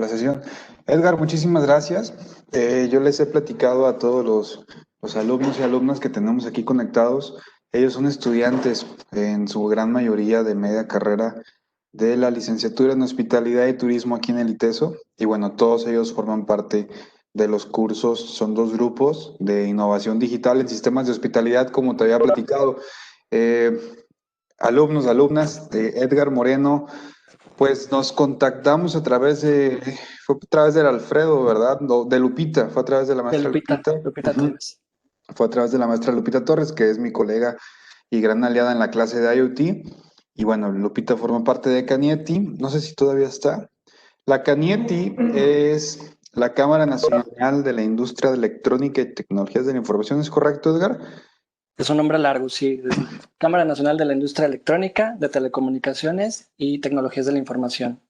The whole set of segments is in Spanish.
la sesión. Edgar, muchísimas gracias. Yo les he platicado a todos los alumnos y alumnas que tenemos aquí conectados. Ellos son estudiantes, en su gran mayoría de media carrera de la licenciatura en Hospitalidad y Turismo aquí en el ITESO. Y bueno, todos ellos forman parte de los cursos. Son dos grupos de innovación digital en sistemas de hospitalidad, como te había platicado. Eh, Alumnos, alumnas de Edgar Moreno, pues nos contactamos fue a través del Alfredo, ¿verdad? No, de Lupita, fue a través de la De maestra Lupita, Lupita. Lupita Ujú. Torres. Fue a través de la maestra Lupita Torres, que es mi colega y gran aliada en la clase de IoT. Y bueno, Lupita forma parte de Canieti, no sé si todavía está. La Canieti es la Cámara Nacional de la Industria de Electrónica y Tecnologías de la Información, ¿es correcto, Edgar? Es un nombre largo, sí. Cámara Nacional de la Industria Electrónica, de Telecomunicaciones y Tecnologías de la Información.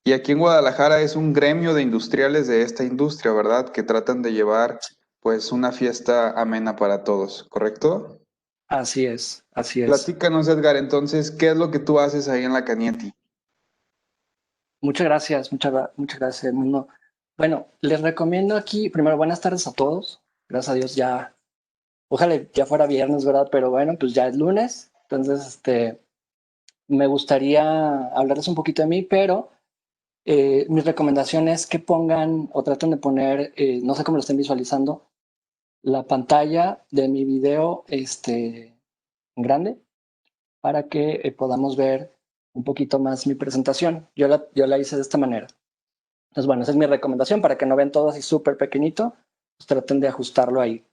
Y aquí en Guadalajara es un gremio de industriales de esta industria, ¿verdad? Que tratan de llevar pues una fiesta amena para todos, ¿correcto? Así es, así es. Platícanos, Edgar, entonces, ¿qué es lo que tú haces ahí en la Canieti? Muchas gracias, Edmundo. Bueno, les recomiendo aquí, primero, buenas tardes a todos. Gracias a Dios ya, ojalá ya fuera viernes, ¿verdad? Pero bueno, pues ya es lunes. Entonces, me gustaría hablarles un poquito de mí, pero mi recomendación es que pongan o traten de poner, no sé cómo lo estén visualizando, la pantalla de mi video en grande para que podamos ver un poquito más mi presentación. Yo la hice de esta manera. Entonces, bueno, esa es mi recomendación para que no vean todo así súper pequeñito. Pues traten de ajustarlo ahí.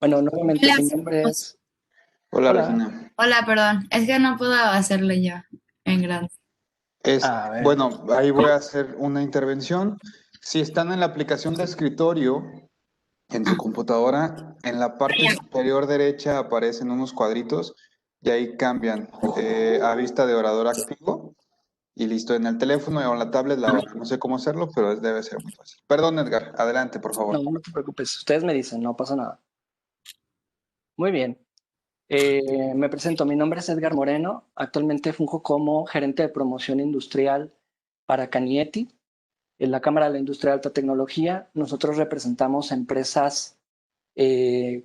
Bueno, nuevamente Hola, mi nombre es... Hola, Hola. Regina. hola, perdón. Es que no puedo hacerlo yo en grande. A ver. Bueno, ahí voy a hacer una intervención. Si están en la aplicación de escritorio, en su computadora, en la parte superior derecha aparecen unos cuadritos y ahí cambian a vista de orador activo y listo. En el teléfono o en la tablet, la verdad, no sé cómo hacerlo, pero debe ser muy fácil. Perdón, Edgar, adelante, por No, favor. no te preocupes. Ustedes me dicen, no pasa nada. Muy bien. Me presento. Mi nombre es Edgar Moreno. Actualmente funjo como gerente de promoción industrial para Canieti. En la Cámara de la Industria de Alta Tecnología, nosotros representamos empresas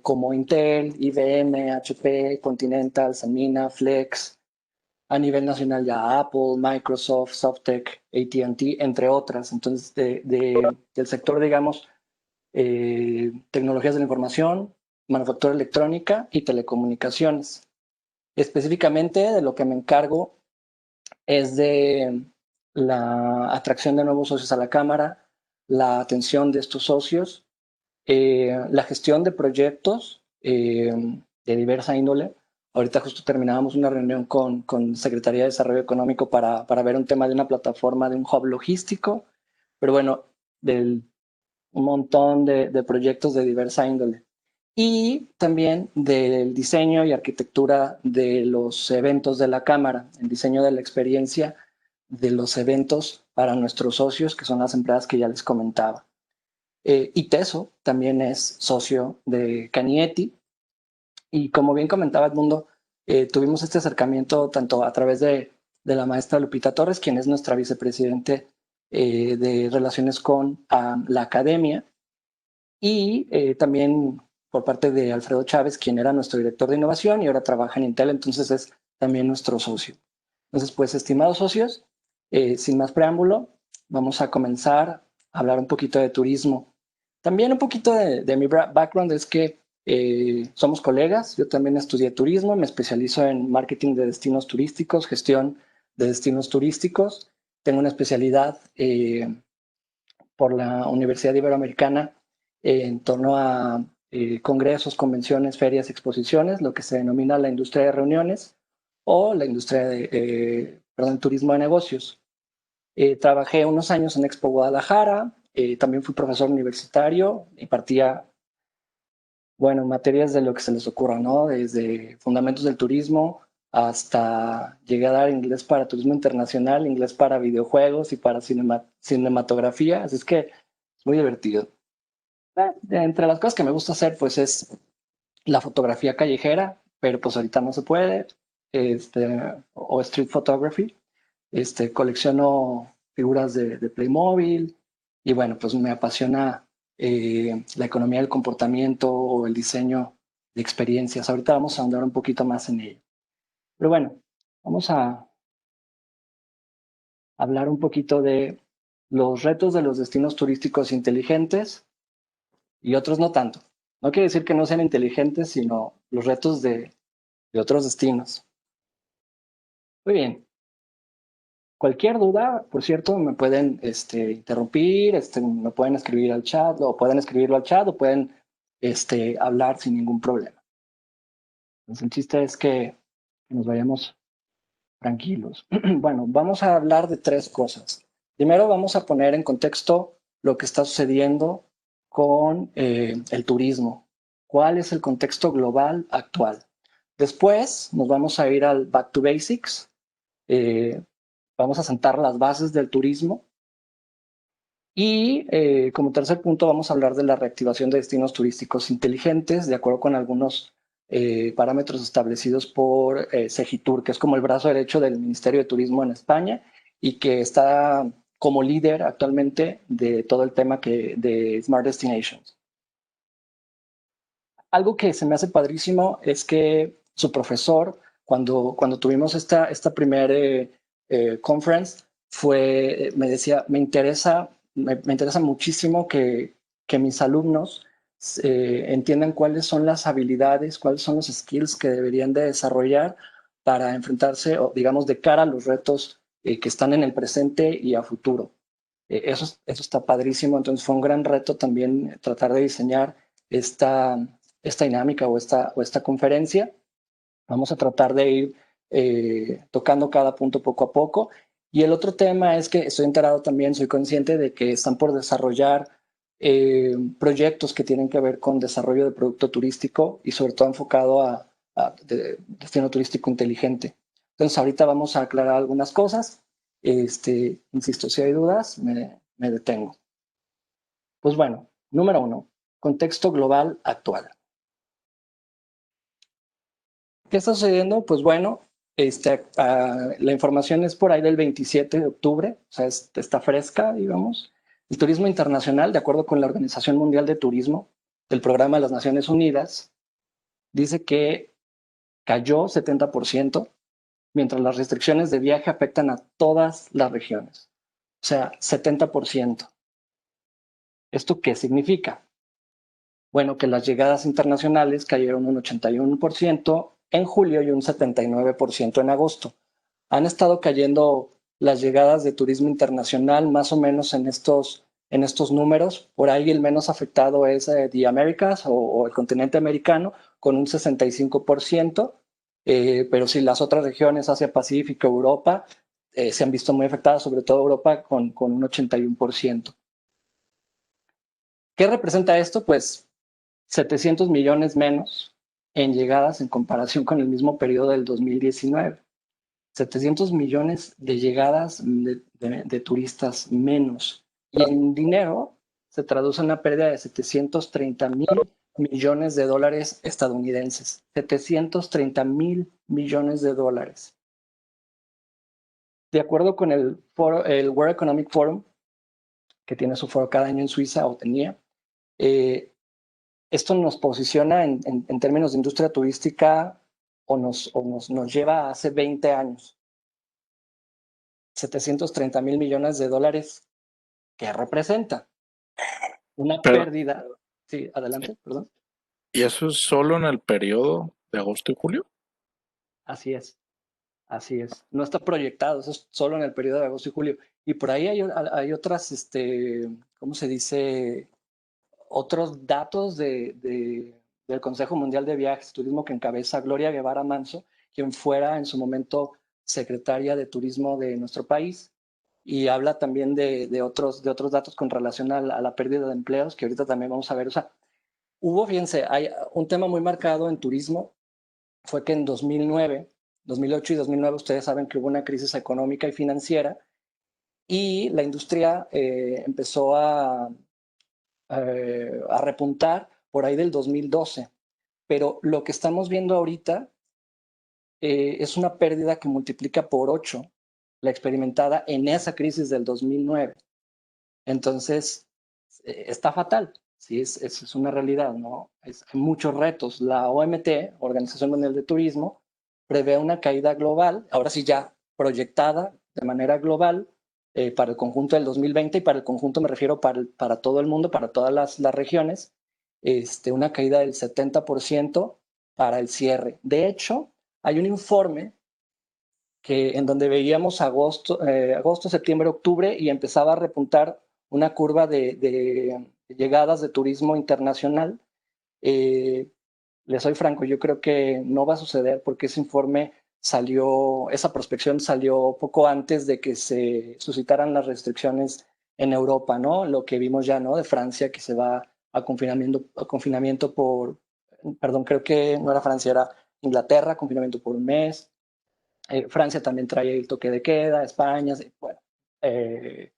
como Intel, IBM, HP, Continental, Sanmina, Flex, a nivel nacional ya Apple, Microsoft, Softtek, AT&T, entre otras. Entonces, del sector, digamos, tecnologías de la información, manufactura electrónica y telecomunicaciones. Específicamente de lo que me encargo es de la atracción de nuevos socios a la Cámara, la atención de estos socios, la gestión de proyectos de diversa índole. Ahorita justo terminábamos una reunión con Secretaría de Desarrollo Económico para ver un tema de una plataforma, de un hub logístico, pero bueno, del un montón de proyectos de diversa índole. Y también del diseño y arquitectura de los eventos de la Cámara, el diseño de la experiencia de los eventos para nuestros socios, que son las empresas que ya les comentaba. ITESO también es socio de Canieti y como bien comentaba Edmundo, tuvimos este acercamiento tanto a través de la maestra Lupita Torres, quien es nuestra vicepresidente de relaciones con la academia, y también por parte de Alfredo Chávez, quien era nuestro director de innovación y ahora trabaja en Intel, entonces es también nuestro socio. Entonces, pues, estimados socios, sin más preámbulo, vamos a comenzar a hablar un poquito de turismo. También un poquito de mi background es que somos colegas, yo también estudié turismo, me especializo en marketing de destinos turísticos, gestión de destinos turísticos, tengo una especialidad por la Universidad Iberoamericana en torno a congresos, convenciones, ferias, exposiciones, lo que se denomina la industria de reuniones o la industria de, perdón, turismo de negocios. Trabajé unos años en Expo Guadalajara, también fui profesor universitario, impartía, bueno, materias de lo que se les ocurra, ¿no? Desde fundamentos del turismo hasta llegué a dar inglés para turismo internacional, inglés para videojuegos y para cinematografía, así es que es muy divertido. Entre las cosas que me gusta hacer, pues es la fotografía callejera, pero pues ahorita no se puede, o street photography. Colecciono figuras de Playmobil, Y bueno, pues me apasiona la economía del comportamiento o el diseño de experiencias. Ahorita vamos a ahondar un poquito más en ello. Pero bueno, vamos a hablar un poquito de los retos de los destinos turísticos inteligentes y otros no tanto. No quiere decir que no sean inteligentes, sino los retos de otros destinos. Muy bien. Cualquier duda, por cierto, me pueden interrumpir, me pueden escribir al chat, o pueden escribirlo al chat, o pueden hablar sin ningún problema. Entonces, el chiste es que nos vayamos tranquilos. Bueno, vamos a hablar de tres cosas. Primero, vamos a poner en contexto lo que está sucediendo con el turismo. ¿Cuál es el contexto global actual? Después, nos vamos a ir al Back to Basics. Vamos a sentar las bases del turismo. Y como tercer punto vamos a hablar de la reactivación de destinos turísticos inteligentes, de acuerdo con algunos parámetros establecidos por Segitur, que es como el brazo derecho del Ministerio de Turismo en España y que está como líder actualmente de todo el tema de Smart Destinations. Algo que se me hace padrísimo es que su profesor, cuando tuvimos esta primera conference, me decía, me interesa muchísimo que mis alumnos entiendan cuáles son las habilidades, cuáles son los skills que deberían de desarrollar para enfrentarse, o, digamos, de cara a los retos que están en el presente y a futuro. Eso está padrísimo. Entonces fue un gran reto también tratar de diseñar esta dinámica o esta conferencia. Vamos a tratar de ir tocando cada punto poco a poco. Y el otro tema es que estoy enterado también, soy consciente de que están por desarrollar proyectos que tienen que ver con desarrollo de producto turístico y sobre todo enfocado a destino turístico inteligente. Entonces ahorita vamos a aclarar algunas cosas. Insisto, si hay dudas, me detengo. Pues bueno, número 1, contexto global actual. ¿Qué está sucediendo? Pues bueno, la información es por ahí del 27 de octubre, o sea, está fresca, digamos. El turismo internacional, de acuerdo con la Organización Mundial de Turismo, del Programa de las Naciones Unidas, dice que cayó 70%, mientras las restricciones de viaje afectan a todas las regiones. O sea, 70%. ¿Esto qué significa? Bueno, que las llegadas internacionales cayeron un 81% en julio y un 79% en agosto. Han estado cayendo las llegadas de turismo internacional más o menos en estos números. Por ahí el menos afectado es The Americas o el continente americano con un 65%, pero sí las otras regiones, Asia Pacífico, Europa, se han visto muy afectadas, sobre todo Europa con un 81%. ¿Qué representa esto? Pues 700 millones menos en llegadas en comparación con el mismo periodo del 2019. 700 millones de llegadas de turistas menos. Y en dinero se traduce en una pérdida de 730 mil millones de dólares estadounidenses. 730 mil millones de dólares. De acuerdo con el World Economic Forum, que tiene su foro cada año en Suiza, o tenía, esto nos posiciona en términos de industria turística o nos lleva a hace 20 años. 730 mil millones de dólares, ¿qué representa? Una pérdida. Sí, adelante, perdón. ¿Y eso es solo en el periodo de agosto y julio? Así es, así es. No está proyectado, eso es solo en el periodo de agosto y julio. Y por ahí hay otras, ¿cómo se dice? Otros datos del Consejo Mundial de Viajes y Turismo que encabeza Gloria Guevara Manso, quien fuera en su momento secretaria de Turismo de nuestro país, y habla también de otros datos con relación a la pérdida de empleos, que ahorita también vamos a ver. O sea, fíjense, hay un tema muy marcado en turismo, fue que en 2008 y 2009, ustedes saben que hubo una crisis económica y financiera, y la industria empezó a repuntar por ahí del 2012. Pero lo que estamos viendo ahorita es una pérdida que multiplica por 8 la experimentada en esa crisis del 2009. Entonces, está fatal, ¿sí? Es una realidad, ¿no? Hay muchos retos. La OMT, Organización Mundial de Turismo, prevé una caída global, ahora sí ya proyectada de manera global, para el conjunto del 2020, y para el conjunto me refiero para todo el mundo, para todas las regiones, una caída del 70% para el cierre. De hecho, hay un informe en donde veíamos agosto, septiembre, octubre, y empezaba a repuntar una curva de llegadas de turismo internacional. Les soy franco, yo creo que no va a suceder porque ese informe esa prospección salió poco antes de que se suscitaran las restricciones en Europa, ¿no? Lo que vimos ya, ¿no? De Francia, que se va a confinamiento perdón, creo que no era Francia, era Inglaterra, confinamiento por un mes. Francia también trae el toque de queda, España, bueno, ¿qué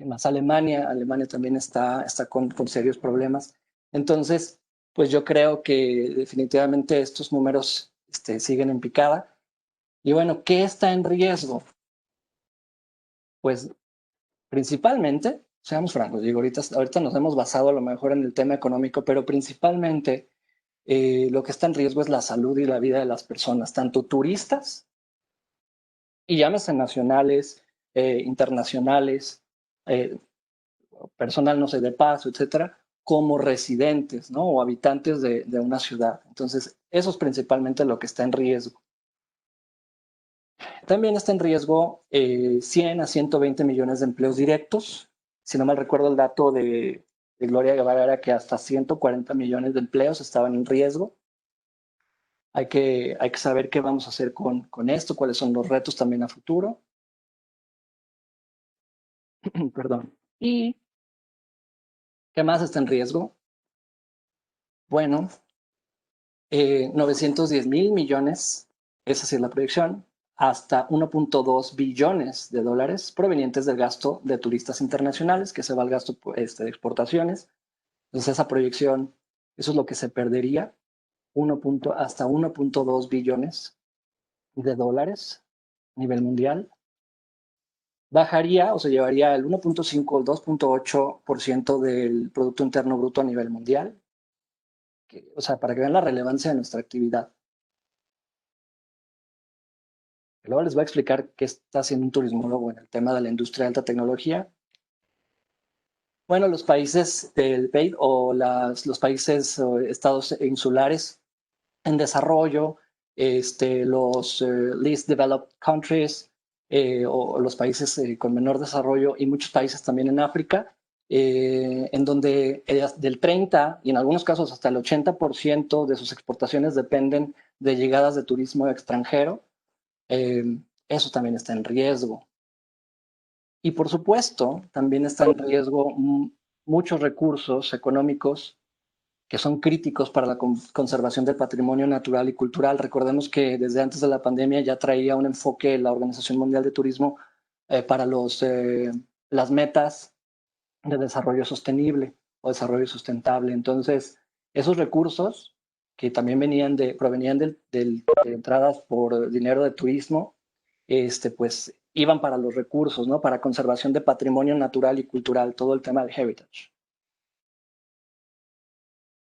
más? Alemania también está con serios problemas. Entonces, pues yo creo que definitivamente estos números siguen en picada. Y bueno, ¿qué está en riesgo? Pues principalmente, seamos francos, digo, ahorita nos hemos basado a lo mejor en el tema económico, pero principalmente lo que está en riesgo es la salud y la vida de las personas, tanto turistas, y llámese nacionales, internacionales, eh, personal, no sé, de paso, etcétera, como residentes, ¿no? O habitantes de una ciudad. Entonces, eso es principalmente lo que está en riesgo. También está en riesgo 100 a 120 millones de empleos directos. Si no mal recuerdo el dato de Gloria Guevara, era que hasta 140 millones de empleos estaban en riesgo. Hay que saber qué vamos a hacer con esto, cuáles son los retos también a futuro. Perdón. ¿Y qué más está en riesgo? Bueno, 910 mil millones, esa sí es la proyección, hasta 1.2 billones de dólares provenientes del gasto de turistas internacionales, que se va al gasto de exportaciones. Entonces esa proyección, eso es lo que se perdería, hasta 1.2 billones de dólares a nivel mundial. Bajaría o se llevaría el 1.5 o el 2.8% del Producto Interno Bruto a nivel mundial. O sea, para que vean la relevancia de nuestra actividad. Luego les voy a explicar qué está haciendo un turismólogo en el tema de la industria de alta tecnología. Bueno, los países del PEI o los países o estados insulares en desarrollo, los least developed countries, o los países con menor desarrollo, y muchos países también en África, en donde del 30 y en algunos casos hasta el 80% de sus exportaciones dependen de llegadas de turismo extranjero. Eso también está en riesgo. Y por supuesto, también están en riesgo muchos recursos económicos que son críticos para la conservación del patrimonio natural y cultural. Recordemos que desde antes de la pandemia ya traía un enfoque la Organización Mundial de Turismo para las metas de desarrollo sostenible o desarrollo sustentable. Entonces, esos recursos que también provenían de entradas por dinero de turismo, pues iban para los recursos, ¿no? Para conservación de patrimonio natural y cultural, todo el tema del heritage.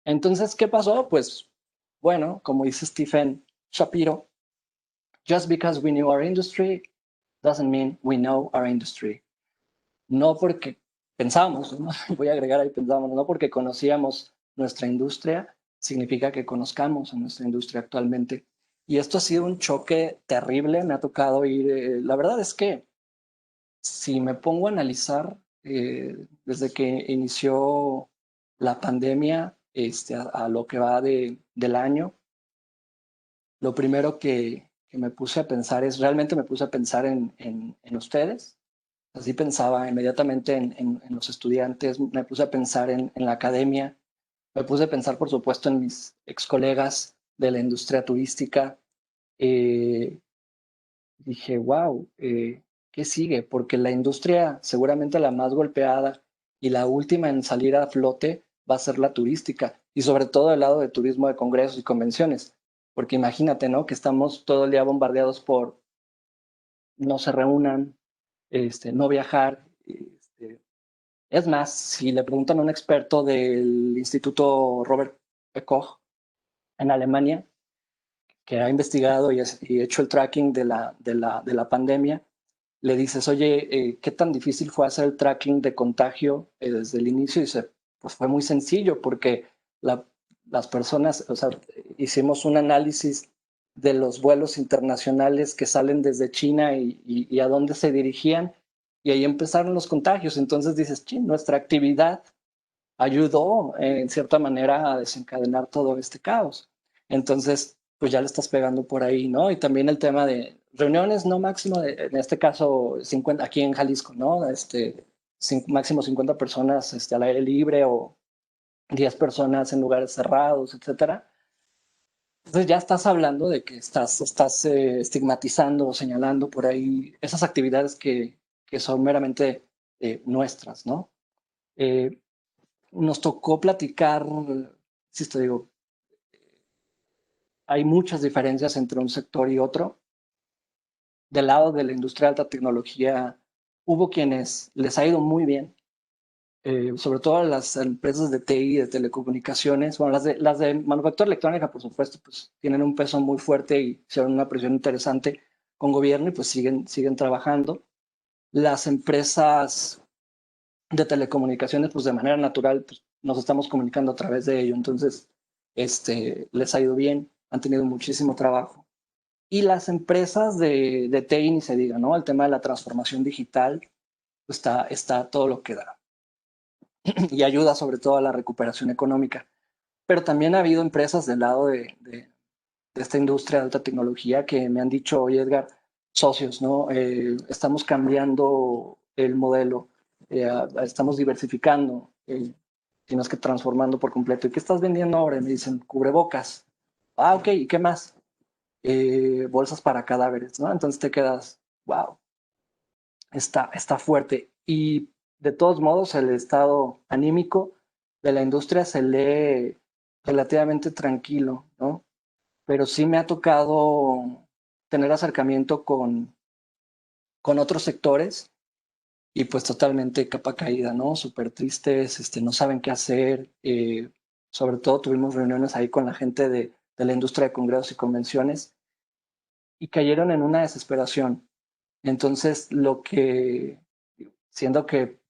Entonces, ¿qué pasó? Pues, bueno, como dice Stephen Shapiro, just because we knew our industry doesn't mean we know our industry. No porque pensamos, ¿no? Voy a agregar ahí pensamos, no porque conocíamos nuestra industria, significa que conozcamos a nuestra industria actualmente. Y esto ha sido un choque terrible, me ha tocado ir, la verdad es que si me pongo a analizar desde que inició la pandemia a lo que va del año, lo primero que me puse a pensar realmente me puse a pensar en ustedes. Así pensaba inmediatamente en los estudiantes, me puse a pensar en la academia, me puse a pensar, por supuesto, en mis ex colegas de la industria turística. Dije, wow, ¿qué sigue? Porque la industria seguramente la más golpeada y la última en salir a flote va a ser la turística, y sobre todo el lado de turismo de congresos y convenciones, porque imagínate, ¿no? Que estamos todo el día bombardeados por no se reúnan, no viajar, Es más, si le preguntan a un experto del Instituto Robert Koch en Alemania, que ha investigado y hecho el tracking de la pandemia, le dices, oye, ¿qué tan difícil fue hacer el tracking de contagio desde el inicio? Y dice, pues fue muy sencillo porque la, las personas, o sea, hicimos un análisis de los vuelos internacionales que salen desde China y a dónde se dirigían, y ahí empezaron los contagios. Entonces dices, nuestra actividad ayudó en cierta manera a desencadenar todo este caos. Entonces, pues ya le estás pegando por ahí, ¿no? Y también el tema de reuniones, no máximo, en este caso, 50, aquí en Jalisco, ¿no? Máximo 50 personas al aire libre o 10 personas en lugares cerrados, etcétera. Entonces ya estás hablando de que estás estigmatizando o señalando por ahí esas actividades que son meramente nuestras, ¿no? Eh, Nos tocó platicar, si te digo, hay muchas diferencias entre un sector y otro. Del lado de la industria de alta tecnología, hubo quienes les ha ido muy bien, sobre todo las empresas de TI, de telecomunicaciones. Bueno, las de manufactura electrónica, por supuesto, pues tienen un peso muy fuerte y hicieron una presión interesante con gobierno y pues siguen trabajando. Las empresas de telecomunicaciones, pues de manera natural, pues, nos estamos comunicando a través de ello. Entonces, les ha ido bien, han tenido muchísimo trabajo. Y las empresas de TI, ni se diga, ¿no? El tema de la transformación digital pues, está todo lo que da y ayuda sobre todo a la recuperación económica. Pero también ha habido empresas del lado de esta industria de alta tecnología que me han dicho, oye Edgar, socios, ¿no? Estamos cambiando el modelo, estamos diversificando, tienes que transformando por completo. ¿Y qué estás vendiendo ahora? Y me dicen, cubrebocas. Ah, ok, ¿y qué más? Bolsas para cadáveres, ¿no? Entonces te quedas, wow, está fuerte. Y de todos modos, el estado anímico de la industria se lee relativamente tranquilo, ¿no? Pero sí me ha tocado tener acercamiento con otros sectores y pues totalmente capa caída, ¿no? Súper tristes, no saben qué hacer. Sobre todo tuvimos reuniones ahí con la gente de la industria de congresos y convenciones y cayeron en una desesperación. Entonces, siendo que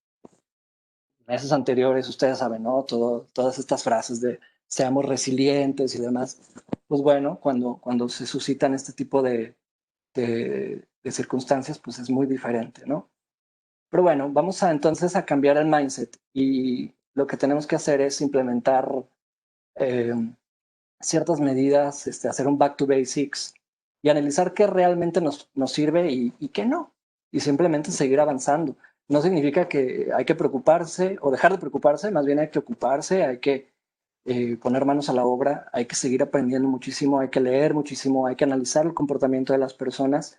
meses anteriores, ustedes saben, ¿no? Todas estas frases de seamos resilientes y demás, pues bueno, cuando se suscitan este tipo de circunstancias, pues es muy diferente, ¿no? Pero bueno, vamos entonces a cambiar el mindset y lo que tenemos que hacer es implementar eh, ciertas medidas, hacer un back to basics y analizar qué realmente nos sirve y qué no. Y simplemente seguir avanzando. No significa que hay que preocuparse o dejar de preocuparse, más bien hay que ocuparse, hay que poner manos a la obra, hay que seguir aprendiendo muchísimo, hay que leer muchísimo, hay que analizar el comportamiento de las personas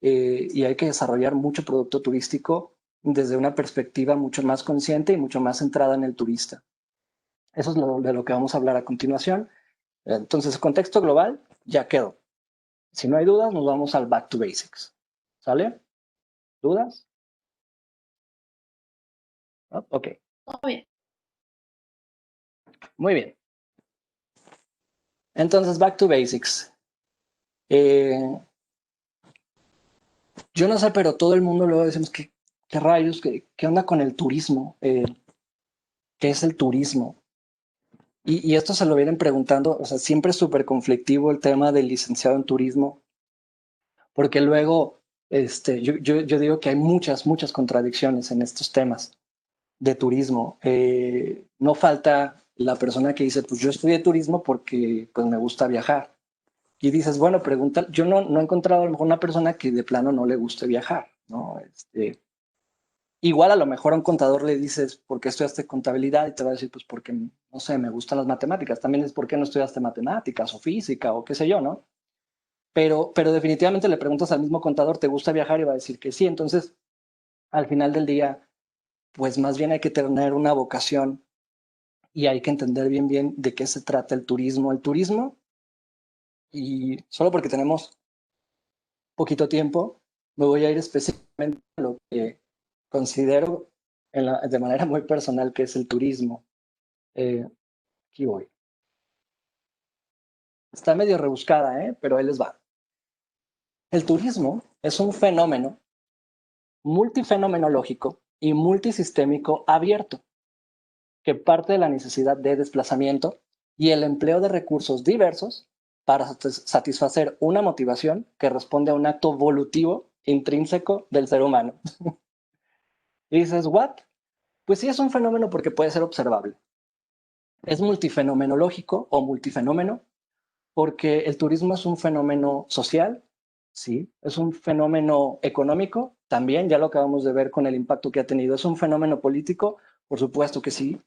y hay que desarrollar mucho producto turístico desde una perspectiva mucho más consciente y mucho más centrada en el turista. Eso es de lo que vamos a hablar a continuación. Entonces, el contexto global ya quedó. Si no hay dudas, nos vamos al back to basics. ¿Sale? ¿Dudas? ¿No? Ok, Todo bien. muy bien. Entonces, back to basics. Eh, yo no sé, pero todo el mundo luego decimos, ¿qué rayos? ¿Qué onda con el turismo? ¿Qué es el turismo? Y esto se lo vienen preguntando, o sea, siempre es súper conflictivo el tema del licenciado en turismo, porque luego yo digo que hay muchas contradicciones en estos temas de turismo. No falta la persona que dice, pues yo estudié turismo porque pues me gusta viajar. Y dices, bueno, pregunta, yo no he encontrado a lo mejor una persona que de plano no le guste viajar, ¿no? Igual a lo mejor a un contador le dices, ¿por qué estudiaste contabilidad? Y te va a decir, pues porque, no sé, me gustan las matemáticas. También es, ¿por qué no estudiaste matemáticas o física o qué sé yo, ¿no? Pero definitivamente le preguntas al mismo contador, ¿te gusta viajar? Y va a decir que sí. Entonces, al final del día, pues más bien hay que tener una vocación y hay que entender bien de qué se trata el turismo. El turismo, y solo porque tenemos poquito tiempo, me voy a ir específicamente a lo que considero de manera muy personal, que es el turismo. Aquí voy. Está medio rebuscada, pero ahí les va. El turismo es un fenómeno multifenomenológico y multisistémico abierto que parte de la necesidad de desplazamiento y el empleo de recursos diversos para satisfacer una motivación que responde a un acto volutivo intrínseco del ser humano. Y dices, ¿what? Pues sí, es un fenómeno porque puede ser observable. Es multifenomenológico o multifenómeno porque el turismo es un fenómeno social, sí, es un fenómeno económico, también, ya lo acabamos de ver con el impacto que ha tenido, es un fenómeno político, por supuesto que sí,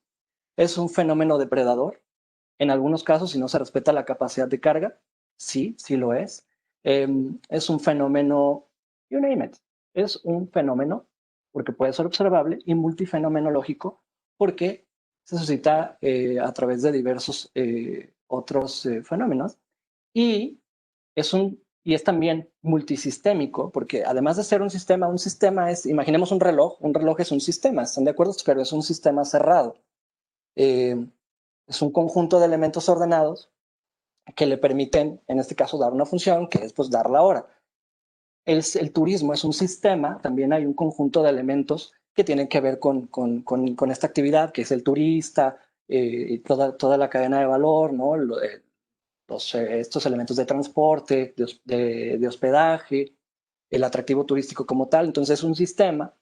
es un fenómeno depredador, en algunos casos, si no se respeta la capacidad de carga, sí, sí lo es. Es un fenómeno, you name it, es un fenómeno porque puede ser observable y multifenomenológico porque se suscita a través de diversos otros fenómenos y y es también multisistémico, porque además de ser un sistema es, imaginemos un reloj es un sistema, ¿están de acuerdo? Pero es un sistema cerrado. Es un conjunto de elementos ordenados que le permiten, en este caso, dar una función, que es pues dar la hora. El turismo es un sistema, también hay un conjunto de elementos que tienen que ver con esta actividad, que es el turista, y toda la cadena de valor, ¿no? Estos elementos de transporte, de hospedaje, el atractivo turístico como tal. Entonces es un sistema,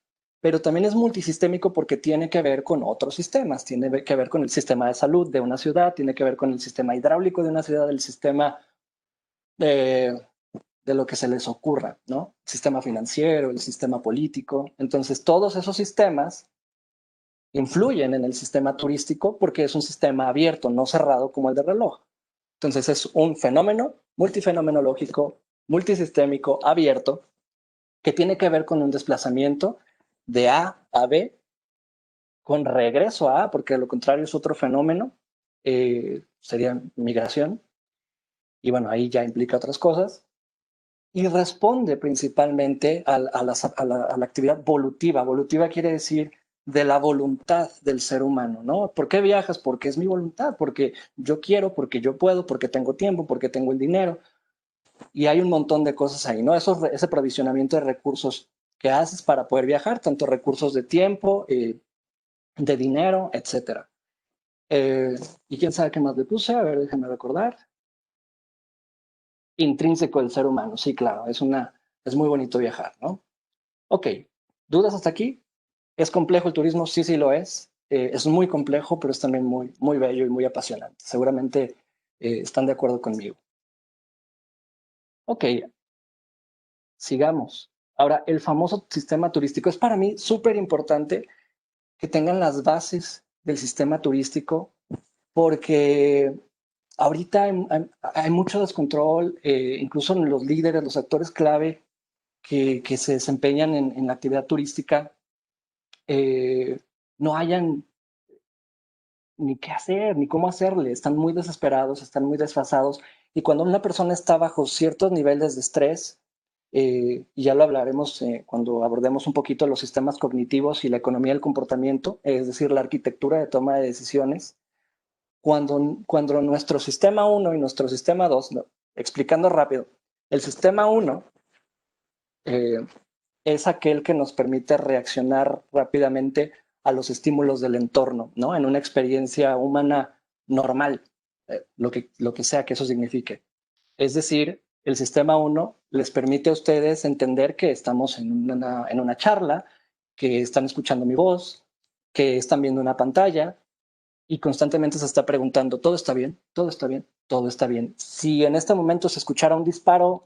pero también es multisistémico porque tiene que ver con otros sistemas, tiene que ver con el sistema de salud de una ciudad, tiene que ver con el sistema hidráulico de una ciudad, el sistema de lo que se les ocurra, ¿no? El sistema financiero, el sistema político. Entonces todos esos sistemas influyen en el sistema turístico porque es un sistema abierto, no cerrado como el de reloj. Entonces es un fenómeno multifenomenológico, multisistémico, abierto, que tiene que ver con un desplazamiento de A a B con regreso a A, porque lo contrario es otro fenómeno, sería migración, y bueno, ahí ya implica otras cosas, y responde principalmente a la actividad volutiva. Volutiva quiere decir de la voluntad del ser humano, ¿no? ¿Por qué viajas? Porque es mi voluntad, porque yo quiero, porque yo puedo, porque tengo tiempo, porque tengo el dinero. Y hay un montón de cosas ahí, ¿no? Ese provisionamiento de recursos que haces para poder viajar, tanto recursos de tiempo, de dinero, etcétera. Y quién sabe qué más le puse, a ver, déjame recordar. Intrínseco del ser humano, sí, claro, es muy bonito viajar, ¿no? Ok, ¿dudas hasta aquí? ¿Es complejo el turismo? Sí, sí lo es. Es muy complejo, pero es también muy, muy bello y muy apasionante. Seguramente están de acuerdo conmigo. Ok, sigamos. Ahora, el famoso sistema turístico es para mí súper importante que tengan las bases del sistema turístico porque ahorita hay mucho descontrol, incluso en los líderes, los actores clave que se desempeñan en la actividad turística, no hayan ni qué hacer, ni cómo hacerle, están muy desesperados, están muy desfasados, y cuando una persona está bajo ciertos niveles de estrés, y ya lo hablaremos cuando abordemos un poquito los sistemas cognitivos y la economía del comportamiento, es decir, la arquitectura de toma de decisiones, cuando nuestro sistema 1 y nuestro sistema 2, no, explicando rápido, el sistema 1 eh, es aquel que nos permite reaccionar rápidamente a los estímulos del entorno, ¿no? En una experiencia humana normal, lo que sea que eso signifique. Es decir, el sistema 1 les permite a ustedes entender que estamos en una charla, que están escuchando mi voz, que están viendo una pantalla y constantemente se está preguntando, ¿todo está bien? ¿Todo está bien? ¿Todo está bien? Si en este momento se escuchara un disparo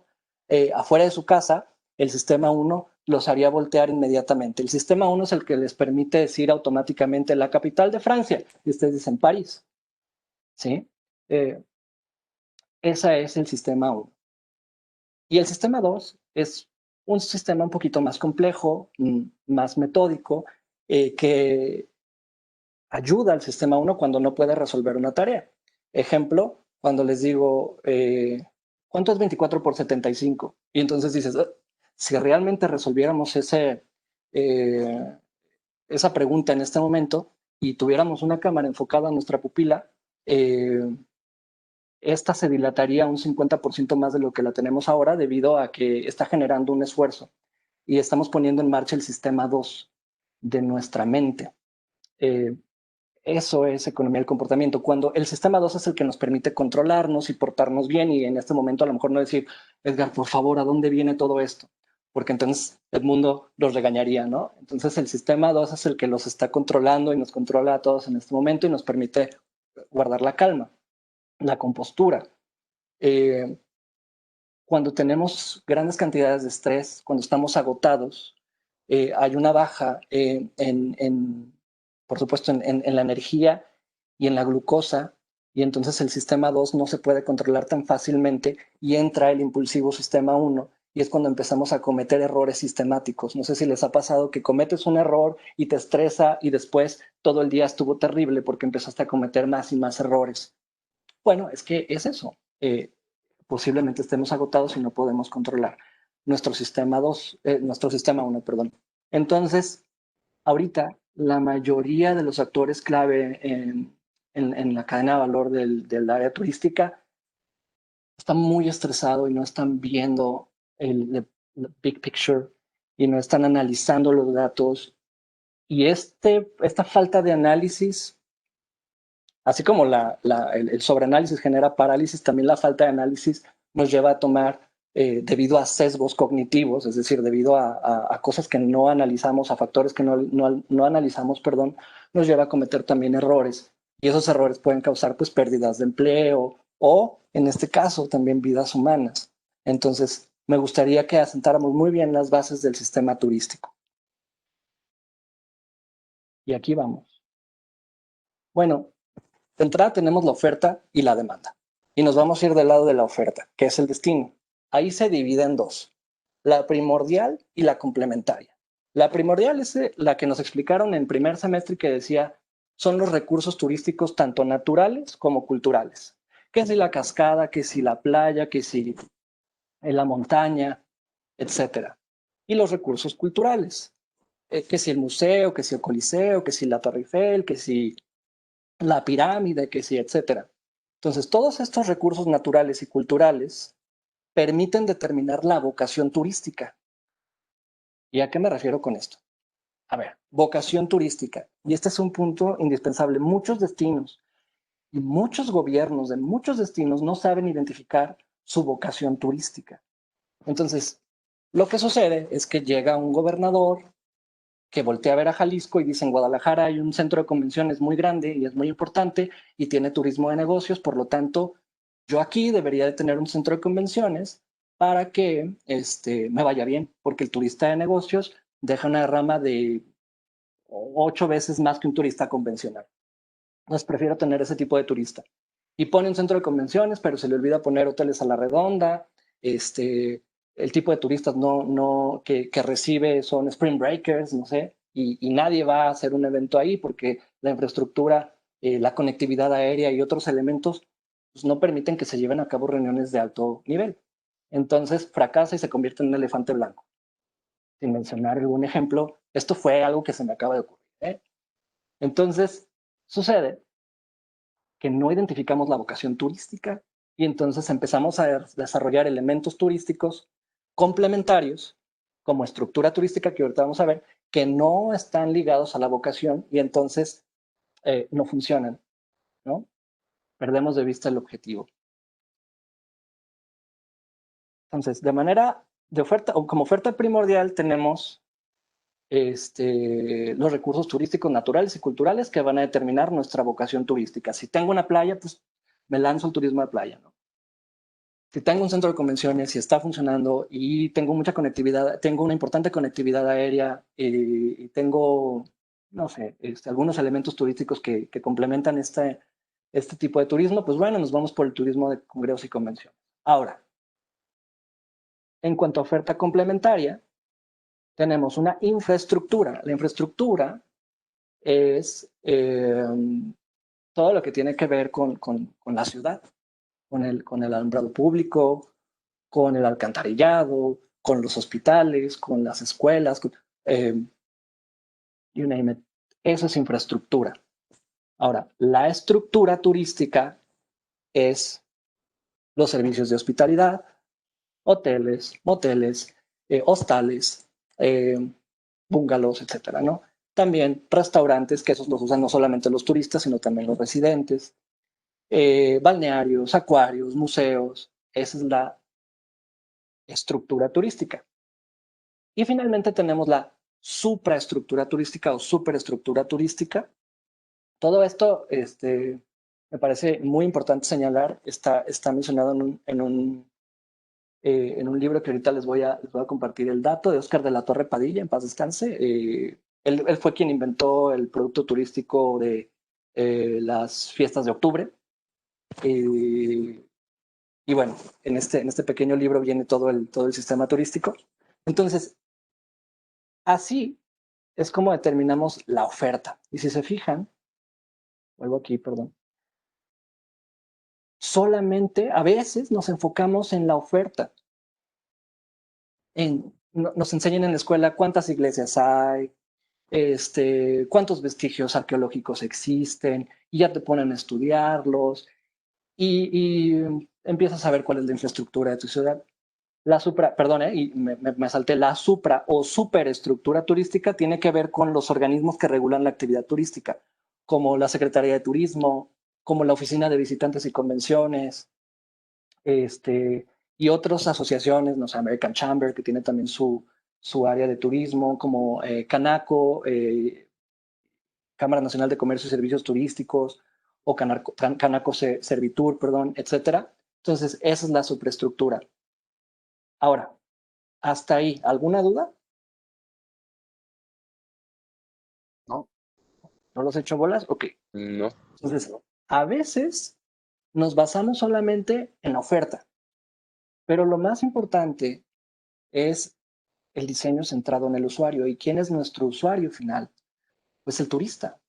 afuera de su casa, el sistema 1 los haría voltear inmediatamente. El sistema 1 es el que les permite decir automáticamente la capital de Francia y ustedes dicen París. ¿Sí? Ese es el sistema 1. Y el sistema 2 es un sistema un poquito más complejo, más metódico, que ayuda al sistema 1 cuando no puede resolver una tarea. Ejemplo, cuando les digo, ¿cuánto es 24 por 75? Y entonces dices, si realmente resolviéramos esa pregunta en este momento y tuviéramos una cámara enfocada a nuestra pupila, esta se dilataría un 50% más de lo que la tenemos ahora debido a que está generando un esfuerzo y estamos poniendo en marcha el sistema 2 de nuestra mente. Eso es economía del comportamiento, cuando el sistema 2 es el que nos permite controlarnos y portarnos bien, y en este momento a lo mejor no decir, Edgar, por favor, ¿a dónde viene todo esto? Porque entonces el mundo los regañaría, ¿no? Entonces el sistema 2 es el que los está controlando y nos controla a todos en este momento y nos permite guardar la calma, la compostura. Cuando tenemos grandes cantidades de estrés, cuando estamos agotados, hay una baja por supuesto, en la energía y en la glucosa, y entonces el sistema 2 no se puede controlar tan fácilmente y entra el impulsivo sistema 1, y es cuando empezamos a cometer errores sistemáticos. No sé si les ha pasado que cometes un error y te estresa y después todo el día estuvo terrible porque empezaste a cometer más y más errores. Bueno, es que es eso. Posiblemente estemos agotados y no podemos controlar nuestro sistema 2, nuestro sistema 1, perdón. Entonces, ahorita la mayoría de los actores clave en la cadena de valor del área turística están muy estresados y no están viendo el big picture y no están analizando los datos. Y esta falta de análisis, así como el sobreanálisis genera parálisis, también la falta de análisis nos lleva a tomar, debido a sesgos cognitivos, es decir, debido a cosas que no analizamos, a factores que no analizamos, perdón, nos lleva a cometer también errores. Y esos errores pueden causar pues pérdidas de empleo o, en este caso, también vidas humanas. Entonces, me gustaría que asentáramos muy bien las bases del sistema turístico. Y aquí vamos. Bueno, de entrada tenemos la oferta y la demanda. Y nos vamos a ir del lado de la oferta, que es el destino. Ahí se divide en dos, la primordial y la complementaria. La primordial es la que nos explicaron en primer semestre, que decía, son los recursos turísticos tanto naturales como culturales. Que si la cascada, que si la playa, que si la montaña, etcétera. Y los recursos culturales, que si el museo, que si el coliseo, que si la Torre Eiffel, que si la pirámide, que sí, etcétera. Entonces, todos estos recursos naturales y culturales permiten determinar la vocación turística. ¿Y a qué me refiero con esto? A ver, vocación turística. Y este es un punto indispensable. Muchos destinos y muchos gobiernos de muchos destinos no saben identificar su vocación turística. Entonces, lo que sucede es que llega un gobernador que voltea a ver a Jalisco y dice, en Guadalajara hay un centro de convenciones muy grande y es muy importante y tiene turismo de negocios, por lo tanto, yo aquí debería de tener un centro de convenciones para que me vaya bien, porque el turista de negocios deja una rama de 8 veces más que un turista convencional. Entonces prefiero tener ese tipo de turista. Y pone un centro de convenciones, pero se le olvida poner hoteles a la redonda. El tipo de turistas que recibe son spring breakers, no sé, y nadie va a hacer un evento ahí porque la infraestructura, la conectividad aérea y otros elementos pues, no permiten que se lleven a cabo reuniones de alto nivel. Entonces fracasa y se convierte en un elefante blanco. Sin mencionar algún ejemplo, esto fue algo que se me acaba de ocurrir. Entonces, sucede que no identificamos la vocación turística y entonces empezamos a desarrollar elementos turísticos complementarios como estructura turística, que ahorita vamos a ver, que no están ligados a la vocación y entonces no funcionan, ¿no? Perdemos de vista el objetivo. Entonces, de manera de oferta, o como oferta primordial, tenemos los recursos turísticos naturales y culturales que van a determinar nuestra vocación turística. Si tengo una playa, pues me lanzo al turismo de playa, ¿no? Si tengo un centro de convenciones, si está funcionando y tengo mucha conectividad, tengo una importante conectividad aérea y tengo, no sé, algunos elementos turísticos que complementan este tipo de turismo, pues bueno, nos vamos por el turismo de congresos y convenciones. Ahora, en cuanto a oferta complementaria, tenemos una infraestructura. La infraestructura es todo lo que tiene que ver con la ciudad, con el alumbrado público, con el alcantarillado, con los hospitales, con las escuelas, you name it. Eso es infraestructura. Ahora, la estructura turística es los servicios de hospitalidad, hoteles, moteles, hostales, bungalows, etcétera, ¿no? También restaurantes, que esos los usan no solamente los turistas, sino también los residentes, balnearios, acuarios, museos. Esa es la estructura turística. Y finalmente tenemos la supraestructura turística o superestructura turística. Todo esto me parece muy importante señalar, está mencionado en un libro que ahorita les voy a compartir el dato, de Óscar de la Torre Padilla, en paz descanse. Él fue quien inventó el producto turístico de las fiestas de octubre. Y bueno, en este pequeño libro viene todo el sistema turístico. Entonces, así es como determinamos la oferta. Y si se fijan, vuelvo aquí, perdón. Solamente a veces nos enfocamos en la oferta. Nos enseñan en la escuela cuántas iglesias hay, cuántos vestigios arqueológicos existen, y ya te ponen a estudiarlos, y empiezas a ver cuál es la infraestructura de tu ciudad. Y me salté, la supra o superestructura turística tiene que ver con los organismos que regulan la actividad turística, como la Secretaría de Turismo, como la Oficina de Visitantes y Convenciones, y otras asociaciones, no sé, American Chamber, que tiene también su área de turismo, como Canaco, Cámara Nacional de Comercio y Servicios Turísticos, o Canaco Servitur, perdón, etcétera. Entonces, esa es la superestructura. Ahora, hasta ahí, ¿alguna duda? No. ¿No los he hecho bolas? Ok. No. Entonces, a veces nos basamos solamente en la oferta, pero lo más importante es el diseño centrado en el usuario. ¿Y quién es nuestro usuario final? Pues el turista.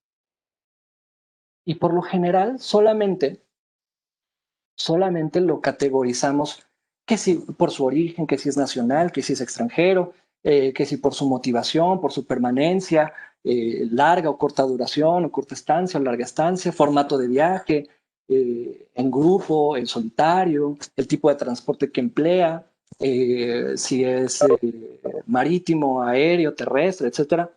Y por lo general, solamente lo categorizamos, que si por su origen, que si es nacional, que si es extranjero, que si por su motivación, por su permanencia, larga o corta duración, o corta estancia o larga estancia, formato de viaje, en grupo, en solitario, el tipo de transporte que emplea, si es marítimo, aéreo, terrestre, etcétera.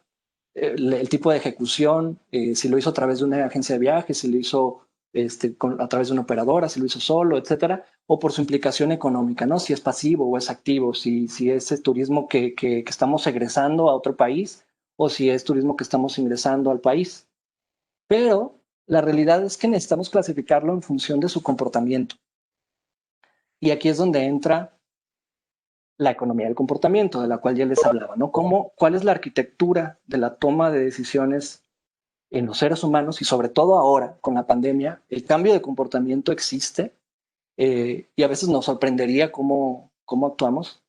El tipo de ejecución, si lo hizo a través de una agencia de viajes, si lo hizo a través de una operadora, si lo hizo solo, etcétera, o por su implicación económica, ¿no? Si es pasivo o es activo, si es el turismo que estamos egresando a otro país o si es turismo que estamos ingresando al país. Pero la realidad es que necesitamos clasificarlo en función de su comportamiento. Y aquí es donde entra la economía del comportamiento, de la cual ya les hablaba, ¿no? ¿Cuál es la arquitectura de la toma de decisiones en los seres humanos? Y sobre todo ahora, con la pandemia, el cambio de comportamiento existe, y a veces nos sorprendería cómo actuamos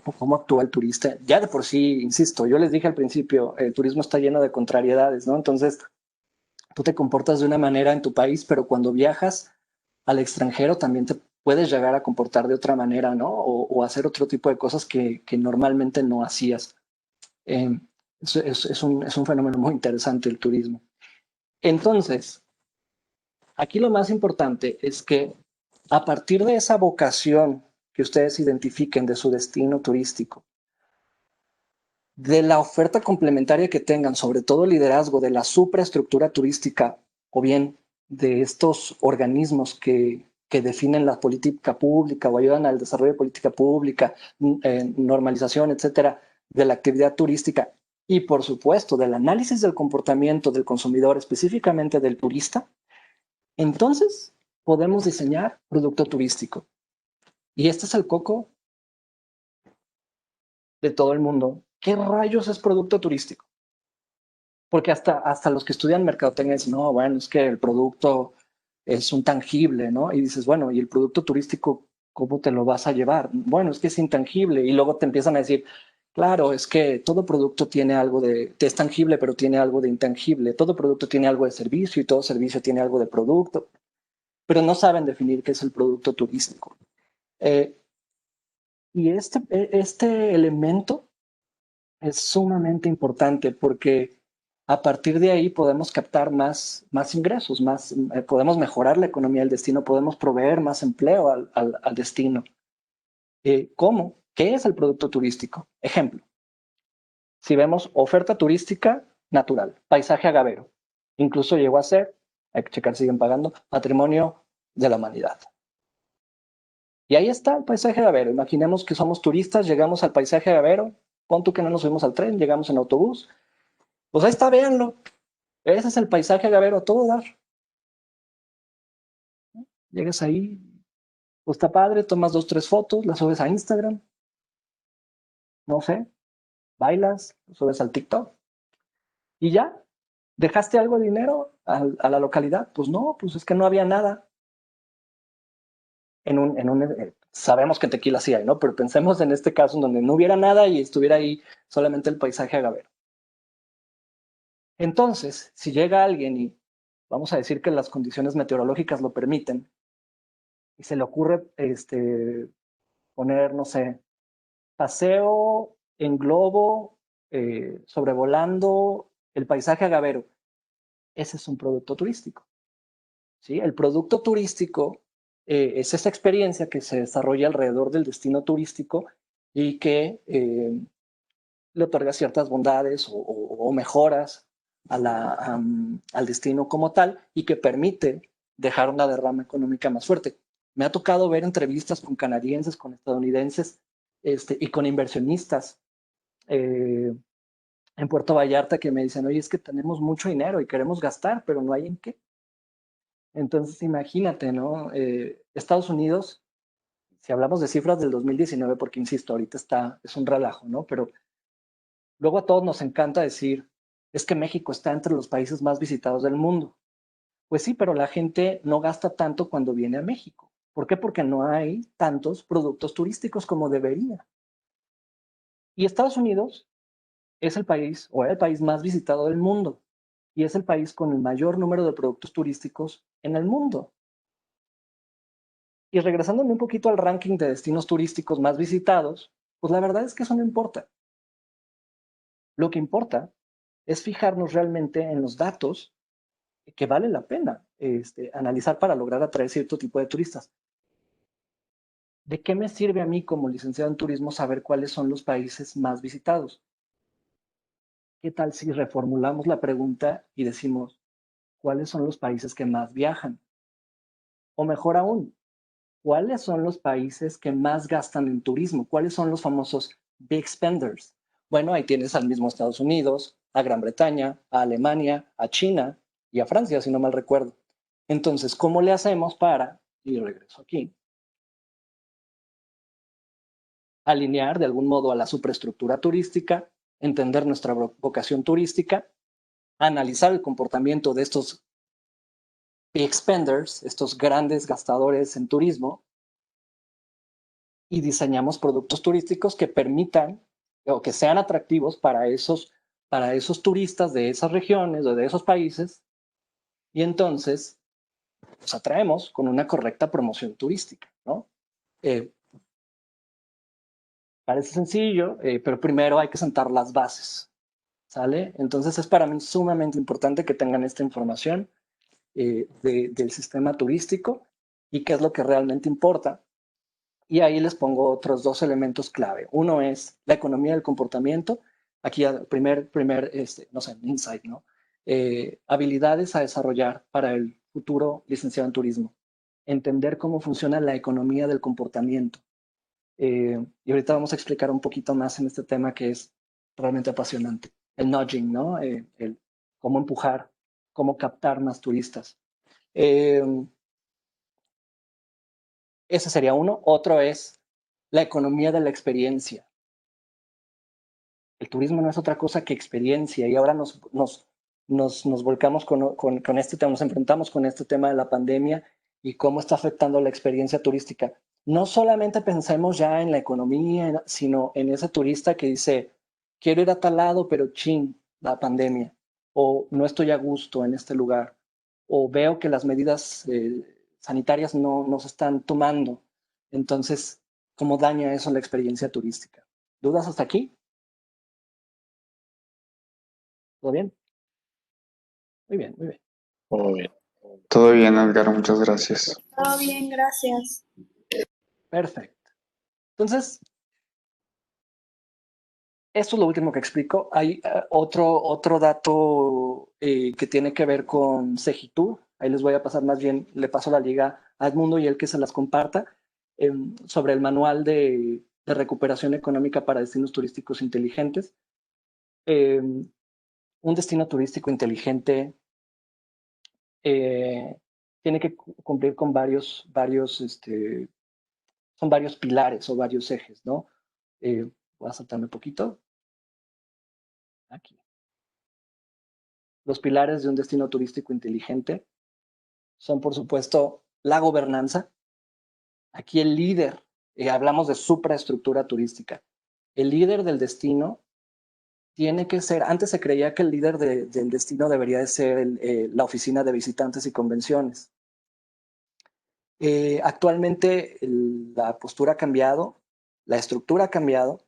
o cómo actúa el turista. Ya de por sí, insisto, yo les dije al principio, el turismo está lleno de contrariedades, ¿no? Entonces, tú te comportas de una manera en tu país, pero cuando viajas al extranjero también te puedes llegar a comportar de otra manera, ¿no? O hacer otro tipo de cosas que normalmente no hacías. Eh, es un fenómeno muy interesante el turismo. Entonces, aquí lo más importante es que a partir de esa vocación que ustedes identifiquen de su destino turístico, de la oferta complementaria que tengan, sobre todo el liderazgo de la supraestructura turística, o bien de estos organismos que definen la política pública o ayudan al desarrollo de política pública, normalización, etcétera, de la actividad turística, y por supuesto del análisis del comportamiento del consumidor, específicamente del turista, entonces podemos diseñar producto turístico. Y este es el coco de todo el mundo. ¿Qué rayos es producto turístico? Porque hasta los que estudian mercadotecnia dicen, no, bueno, es que el producto es un tangible, ¿no? Y dices, bueno, ¿y el producto turístico cómo te lo vas a llevar? Bueno, es que es intangible. Y luego te empiezan a decir, claro, es que todo producto tiene algo es tangible, pero tiene algo de intangible. Todo producto tiene algo de servicio y todo servicio tiene algo de producto, pero no saben definir qué es el producto turístico. Y este elemento es sumamente importante porque a partir de ahí podemos captar más ingresos, podemos mejorar la economía del destino, podemos proveer más empleo al destino. ¿Cómo? ¿Qué es el producto turístico? Ejemplo, si vemos oferta turística natural, paisaje agavero, incluso llegó a ser, hay que checar si siguen pagando, patrimonio de la humanidad. Y ahí está el paisaje agavero. Imaginemos que somos turistas, llegamos al paisaje agavero, pon tú que no nos subimos al tren, llegamos en autobús, pues ahí está, véanlo. Ese es el paisaje agavero a todo dar. Llegas ahí, pues está padre, tomas 2, 3 fotos, las subes a Instagram, no sé, bailas, subes al TikTok y ya. ¿Dejaste algo de dinero a la localidad? Pues no, pues es que no había nada. Sabemos que en Tequila sí hay, ¿no? Pero pensemos en este caso en donde no hubiera nada y estuviera ahí solamente el paisaje agavero. Entonces, si llega alguien y vamos a decir que las condiciones meteorológicas lo permiten y se le ocurre poner, no sé, paseo en globo sobrevolando el paisaje agavero, ese es un producto turístico. ¿Sí? El producto turístico es esa experiencia que se desarrolla alrededor del destino turístico y que le otorga ciertas bondades o mejoras al destino como tal y que permite dejar una derrama económica más fuerte. Me ha tocado ver entrevistas con canadienses, con estadounidenses y con inversionistas en Puerto Vallarta que me dicen, oye, es que tenemos mucho dinero y queremos gastar, pero no hay en qué. Entonces, imagínate, ¿no? Estados Unidos, si hablamos de cifras del 2019, porque insisto, ahorita es un relajo, ¿no? Pero luego a todos nos encanta decir, es que México está entre los países más visitados del mundo. Pues sí, pero la gente no gasta tanto cuando viene a México. ¿Por qué? Porque no hay tantos productos turísticos como debería. Y Estados Unidos es el país o era el país más visitado del mundo y es el país con el mayor número de productos turísticos en el mundo. Y regresándome un poquito al ranking de destinos turísticos más visitados, pues la verdad es que eso no importa. Lo que importa es fijarnos realmente en los datos que vale la pena analizar para lograr atraer cierto tipo de turistas. ¿De qué me sirve a mí como licenciado en turismo saber cuáles son los países más visitados? ¿Qué tal si reformulamos la pregunta y decimos, ¿cuáles son los países que más viajan? O mejor aún, ¿cuáles son los países que más gastan en turismo? ¿Cuáles son los famosos big spenders? Bueno, ahí tienes al mismo Estados Unidos, a Gran Bretaña, a Alemania, a China y a Francia, si no mal recuerdo. Entonces, ¿cómo le hacemos para, y regreso aquí, alinear de algún modo a la superestructura turística, entender nuestra vocación turística, analizar el comportamiento de estos big spenders, estos grandes gastadores en turismo, y diseñamos productos turísticos que permitan o que sean atractivos para esos turistas de esas regiones o de esos países, y entonces los atraemos con una correcta promoción turística, ¿no? Parece sencillo, pero primero hay que sentar las bases, ¿sale? Entonces es para mí sumamente importante que tengan esta información del sistema turístico y qué es lo que realmente importa. Y ahí les pongo otros dos elementos clave. Uno es la economía del comportamiento. Aquí primer no sé, insight, ¿no? Habilidades a desarrollar para el futuro licenciado en turismo. Entender cómo funciona la economía del comportamiento. Y ahorita vamos a explicar un poquito más en este tema que es realmente apasionante. El nudging, ¿no? El cómo empujar, cómo captar más turistas. Ese sería uno. Otro es la economía de la experiencia. El turismo no es otra cosa que experiencia y ahora nos volcamos con este tema, nos enfrentamos con este tema de la pandemia y cómo está afectando la experiencia turística. No solamente pensemos ya en la economía, sino en ese turista que dice, quiero ir a tal lado, pero chin, la pandemia, o no estoy a gusto en este lugar, o veo que las medidas sanitarias no se están tomando. Entonces, ¿cómo daña eso la experiencia turística? ¿Dudas hasta aquí? ¿Todo bien? Muy bien, muy bien. Todo bien. Todo bien, Edgar, muchas gracias. Todo bien, gracias. Perfecto. Entonces, esto es lo último que explico. Hay otro dato que tiene que ver con Segitur. Ahí les voy a pasar, más bien le paso la liga a Edmundo y él que se las comparta, sobre el manual de recuperación económica para destinos turísticos inteligentes. Un destino turístico inteligente tiene que cumplir con son varios pilares o varios ejes, ¿no? Voy a saltarme un poquito. Aquí. Los pilares de un destino turístico inteligente son, por supuesto, la gobernanza. Aquí el líder, hablamos de supraestructura turística. El líder del destino tiene que ser, antes se creía que el líder del destino debería de ser la oficina de visitantes y convenciones. Actualmente la postura ha cambiado, la estructura ha cambiado,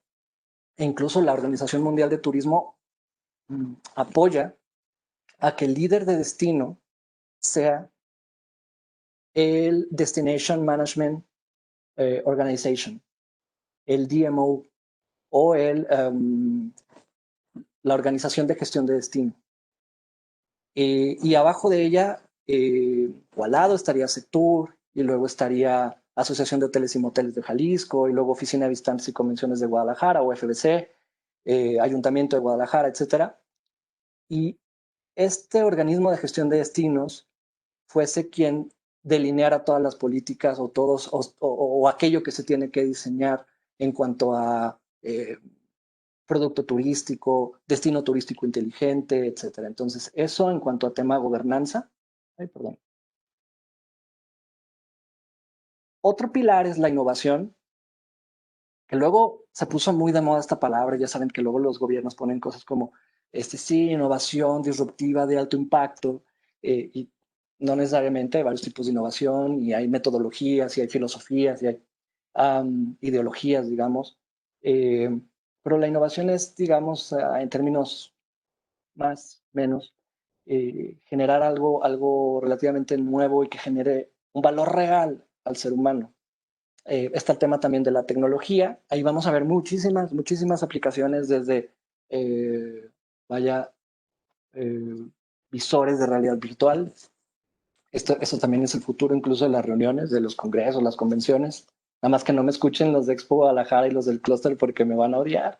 e incluso la Organización Mundial de Turismo apoya a que el líder de destino sea el Destination Management Organization, el DMO o la Organización de Gestión de Destino. Y abajo de ella, o al lado, estaría Sectur, y luego estaría Asociación de Hoteles y Moteles de Jalisco, y luego Oficina de Visitantes y Convenciones de Guadalajara, o FBC, Ayuntamiento de Guadalajara, etcétera. Y este organismo de gestión de destinos fuese quien delineara todas las políticas o aquello que se tiene que diseñar en cuanto a producto turístico, destino turístico inteligente, etcétera. Entonces, eso en cuanto a tema gobernanza. Ay, perdón. Otro pilar es la innovación, que luego se puso muy de moda esta palabra. Ya saben que luego los gobiernos ponen cosas como, sí, innovación disruptiva de alto impacto, y no necesariamente hay varios tipos de innovación, y hay metodologías, y hay filosofías, y hay ideologías, digamos. Pero la innovación es, digamos, en términos más, menos, generar algo relativamente nuevo y que genere un valor real al ser humano. Está el tema también de la tecnología. Ahí vamos a ver muchísimas aplicaciones desde, vaya, eh, visores de realidad virtual. Eso también es el futuro incluso de las reuniones, de los congresos, las convenciones. Nada más que no me escuchen los de Expo Guadalajara y los del clúster porque me van a odiar.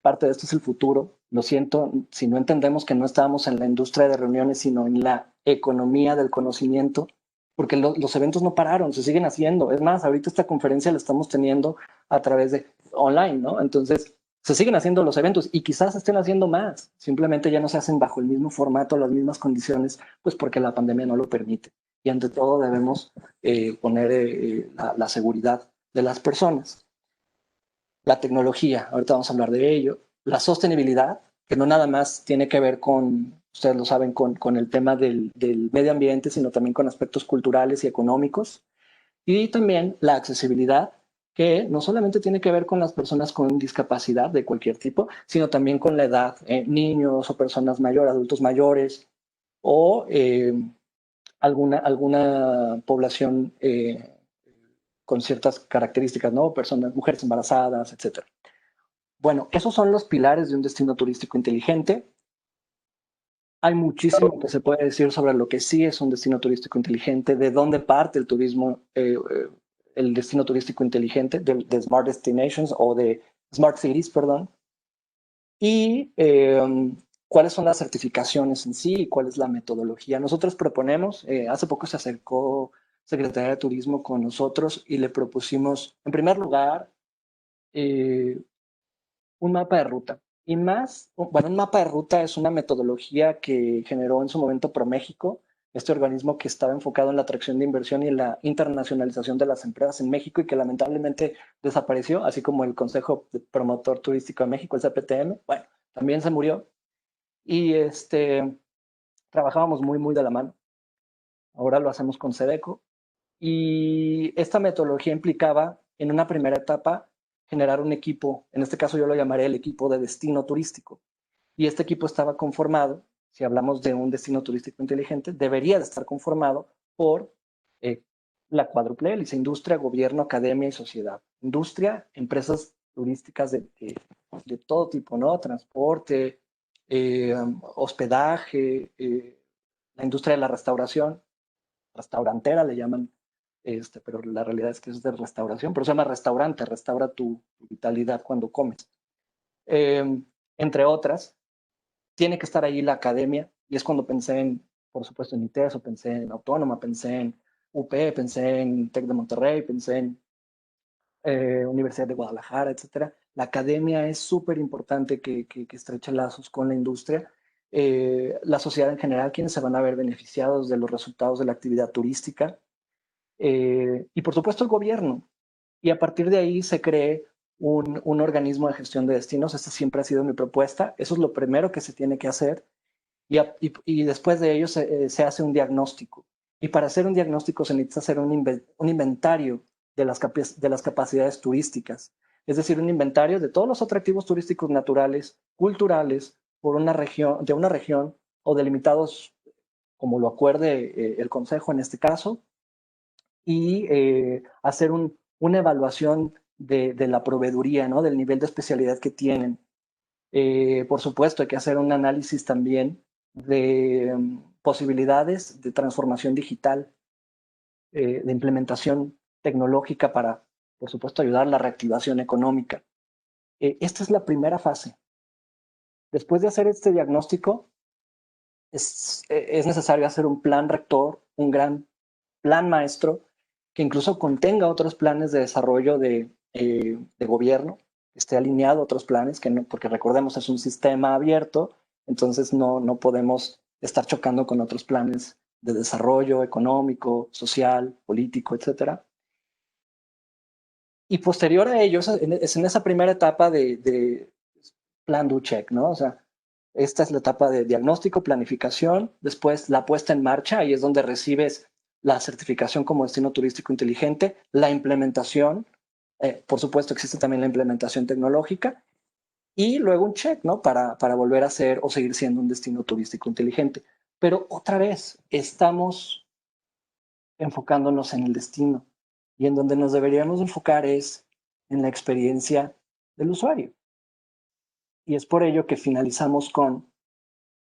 Parte de esto es el futuro. Lo siento, si no entendemos que no estábamos en la industria de reuniones, sino en la economía del conocimiento, porque los eventos no pararon, se siguen haciendo. Es más, ahorita esta conferencia la estamos teniendo a través de online, ¿no? Entonces, se siguen haciendo los eventos y quizás estén haciendo más. Simplemente ya no se hacen bajo el mismo formato, las mismas condiciones, pues porque la pandemia no lo permite. Y ante todo debemos poner la seguridad de las personas. La tecnología, ahorita vamos a hablar de ello. La sostenibilidad, que no nada más tiene que ver con, ustedes lo saben, con el tema del medio ambiente, sino también con aspectos culturales y económicos. Y también la accesibilidad, que no solamente tiene que ver con las personas con discapacidad de cualquier tipo, sino también con la edad, niños o personas mayores, adultos mayores, o alguna población con ciertas características, ¿no? Personas, mujeres embarazadas, etcétera. Bueno, esos son los pilares de un destino turístico inteligente. Hay muchísimo que se puede decir sobre lo que sí es un destino turístico inteligente, de dónde parte el turismo, el destino turístico inteligente, de Smart Destinations o de Smart Cities, perdón. Y cuáles son las certificaciones en sí y cuál es la metodología. Nosotros proponemos, hace poco se acercó Secretaría de Turismo con nosotros y le propusimos, en primer lugar, un mapa de ruta. Y más, bueno, un mapa de ruta es una metodología que generó en su momento ProMéxico, este organismo que estaba enfocado en la atracción de inversión y en la internacionalización de las empresas en México y que lamentablemente desapareció, así como el Consejo Promotor Turístico de México, el CPTM. Bueno, también se murió. Y trabajábamos muy de la mano. Ahora lo hacemos con Sedeco. Y esta metodología implicaba, en una primera etapa, generar un equipo, en este caso yo lo llamaré el equipo de destino turístico. Y este equipo estaba conformado, si hablamos de un destino turístico inteligente, debería de estar conformado por la cuádruple hélice: industria, gobierno, academia y sociedad. Industria, empresas turísticas de todo tipo, ¿no? Transporte, hospedaje, la industria de la restauración, restaurantera le llaman, pero la realidad es que es de restauración, pero se llama restaurante, restaura tu vitalidad cuando comes. Entre otras, tiene que estar ahí la academia, y es cuando pensé en, por supuesto, en ITESO, pensé en Autónoma, pensé en UP, pensé en TEC de Monterrey, pensé en Universidad de Guadalajara, etcétera. La academia es súper importante que estreche lazos con la industria. La sociedad en general, quienes se van a ver beneficiados de los resultados de la actividad turística, y por supuesto el gobierno. Y a partir de ahí se cree un organismo de gestión de destinos. Esta siempre ha sido mi propuesta. Eso es lo primero que se tiene que hacer. Y después de ello se hace un diagnóstico. Y para hacer un diagnóstico se necesita hacer un inventario de las capacidades turísticas. Es decir, un inventario de todos los atractivos turísticos naturales, culturales, de una región o delimitados como lo acuerde el Consejo en este caso, y hacer una evaluación de la proveeduría, ¿no? Del nivel de especialidad que tienen. Por supuesto, hay que hacer un análisis también de posibilidades de transformación digital, de implementación tecnológica para, por supuesto, ayudar a la reactivación económica. Esta es la primera fase. Después de hacer este diagnóstico, es necesario hacer un plan rector, un gran plan maestro, que incluso contenga otros planes de desarrollo de gobierno, que esté alineado a otros planes, que no, porque recordemos, es un sistema abierto, entonces no podemos estar chocando con otros planes de desarrollo económico, social, político, etcétera. Y posterior a ello, es en esa primera etapa de plan do check, ¿no? O sea, esta es la etapa de diagnóstico, planificación, después la puesta en marcha, ahí es donde recibes la certificación como destino turístico inteligente, la implementación, por supuesto existe también la implementación tecnológica, y luego un check, ¿no? Para volver a ser o seguir siendo un destino turístico inteligente. Pero otra vez, estamos enfocándonos en el destino, y en donde nos deberíamos enfocar es en la experiencia del usuario. Y es por ello que finalizamos con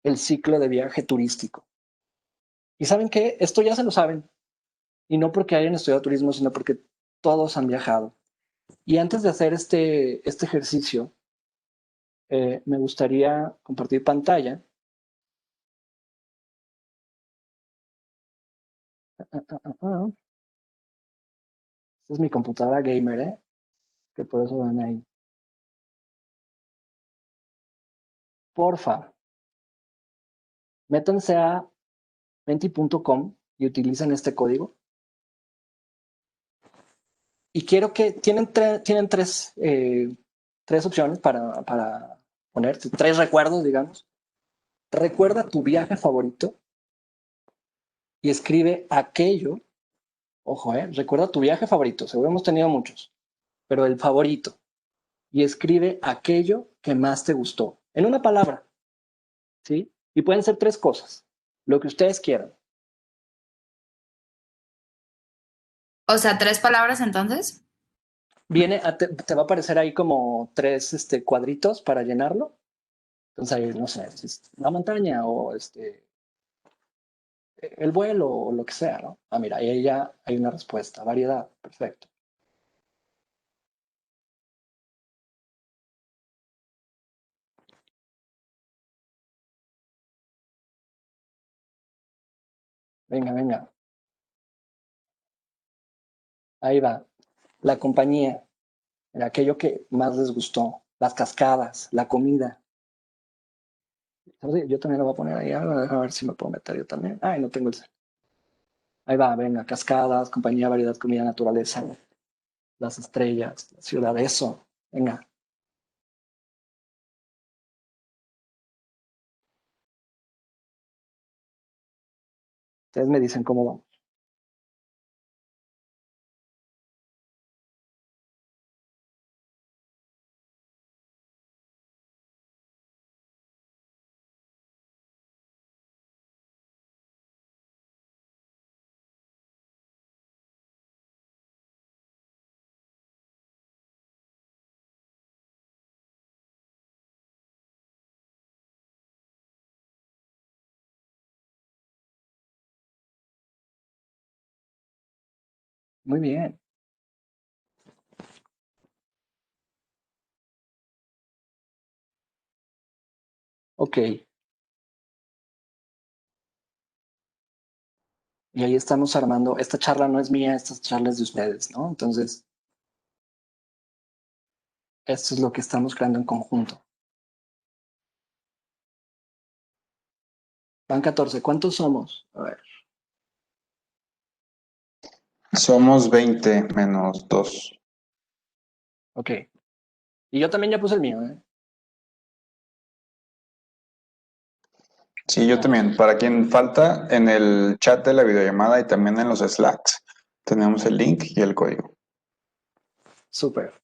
el ciclo de viaje turístico. Y saben qué, esto ya se lo saben, y no porque hayan estudiado turismo, sino porque todos han viajado. Y antes de hacer este ejercicio, me gustaría compartir pantalla. Esta es mi computadora gamer, que por eso ven ahí. Porfa, métanse a menti.com y utilicen este código. Y quiero que tienen tres opciones para poner, tres recuerdos, digamos. Recuerda tu viaje favorito y escribe aquello. Ojo, recuerda tu viaje favorito. Seguro hemos tenido muchos, pero el favorito. Y escribe aquello que más te gustó. En una palabra, ¿sí? Y pueden ser tres cosas, lo que ustedes quieran. O sea, 3 palabras entonces. Te va a aparecer ahí como tres cuadritos para llenarlo. Entonces ahí, no sé, la montaña o el vuelo o lo que sea, ¿no? Ah, mira, ahí ya hay una respuesta, variedad, perfecto. Venga, venga, ahí va. La compañía, aquello que más les gustó, las cascadas, la comida. Yo también lo voy a poner ahí, a ver si me puedo meter yo también. Ay, no tengo el cel. Ahí va, venga, cascadas, compañía, variedad, comida, naturaleza, las estrellas, la ciudad, eso. Venga. Ustedes me dicen cómo vamos. Muy bien. Ok. Y ahí estamos armando. Esta charla no es mía, esta charla es de ustedes, ¿no? Entonces, esto es lo que estamos creando en conjunto. Van 14. ¿Cuántos somos? A ver. Somos 20 menos 2. Ok. Y yo también ya puse el mío, ¿eh? Sí, yo también. Para quien falta, en el chat de la videollamada y también en los Slacks tenemos el link y el código. Súper.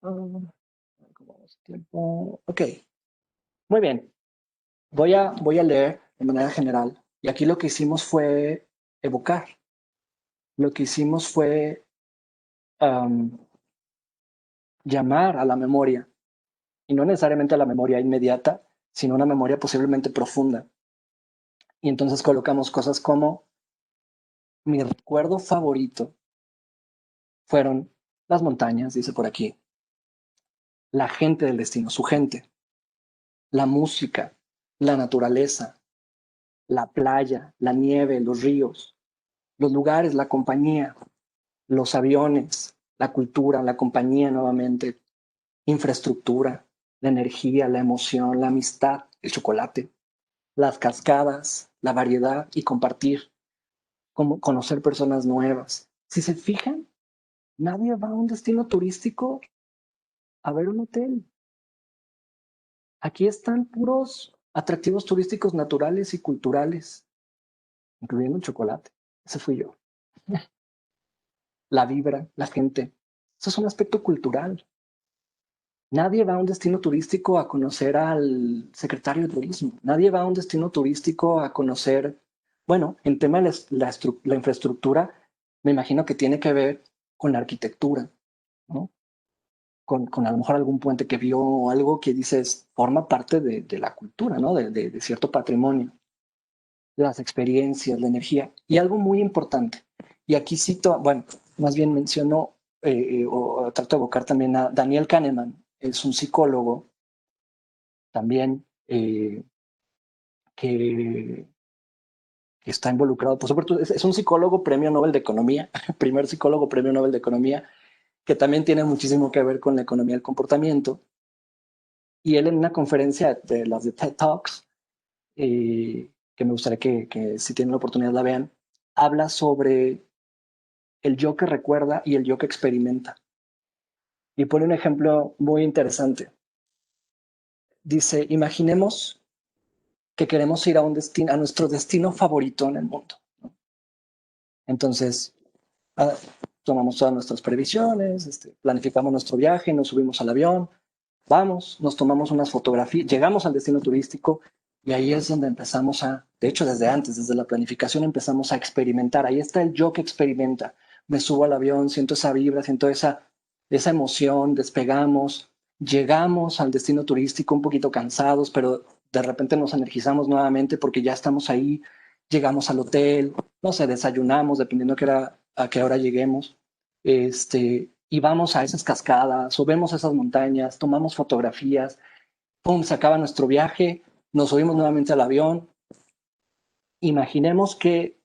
¿Cómo vamos? Tiempo. Ok. Muy bien. Voy a leer de manera general. Y aquí lo que hicimos fue evocar. Lo que hicimos fue llamar a la memoria. Y no necesariamente a la memoria inmediata, sino una memoria posiblemente profunda. Y entonces colocamos cosas como mi recuerdo favorito fueron las montañas, dice por aquí, la gente del destino, su gente, la música, la naturaleza, la playa, la nieve, los ríos, los lugares, la compañía, los aviones, la cultura, la compañía nuevamente, infraestructura, la energía, la emoción, la amistad, el chocolate, las cascadas, la variedad y compartir, como conocer personas nuevas. Si se fijan, nadie va a un destino turístico a ver un hotel. Aquí están puros atractivos turísticos naturales y culturales, incluyendo el chocolate. Ese fui yo. La vibra, la gente. Eso es un aspecto cultural. Nadie va a un destino turístico a conocer al secretario de turismo. Nadie va a un destino turístico a conocer, bueno, en tema de la infraestructura, me imagino que tiene que ver con la arquitectura, ¿no? Con a lo mejor algún puente que vio o algo que dices forma parte de la cultura, ¿no? De cierto patrimonio, las experiencias, la energía. Y algo muy importante, y aquí cito, bueno, más bien menciono o trato de evocar también a Daniel Kahneman, es un psicólogo también que, que está involucrado, por supuesto, es un psicólogo premio Nobel de Economía, primer psicólogo premio Nobel de Economía, que también tiene muchísimo que ver con la economía del comportamiento. Y él en una conferencia de las de TED Talks, que me gustaría que si tienen la oportunidad la vean, habla sobre el yo que recuerda y el yo que experimenta. Y pone un ejemplo muy interesante. Dice, imaginemos que queremos ir a, a nuestro destino favorito en el mundo. Entonces, ah, tomamos todas nuestras previsiones, planificamos nuestro viaje, nos subimos al avión, vamos, nos tomamos unas fotografías, llegamos al destino turístico y ahí es donde empezamos de hecho desde antes, desde la planificación empezamos a experimentar. Ahí está el yo que experimenta. Me subo al avión, siento esa vibra, siento esa emoción, despegamos, llegamos al destino turístico un poquito cansados, pero de repente nos energizamos nuevamente porque ya estamos ahí, llegamos al hotel, no sé, desayunamos, dependiendo a qué hora lleguemos, y vamos a esas cascadas o vemos esas montañas, tomamos fotografías, pum, se acaba nuestro viaje, nos subimos nuevamente al avión. Imaginemos que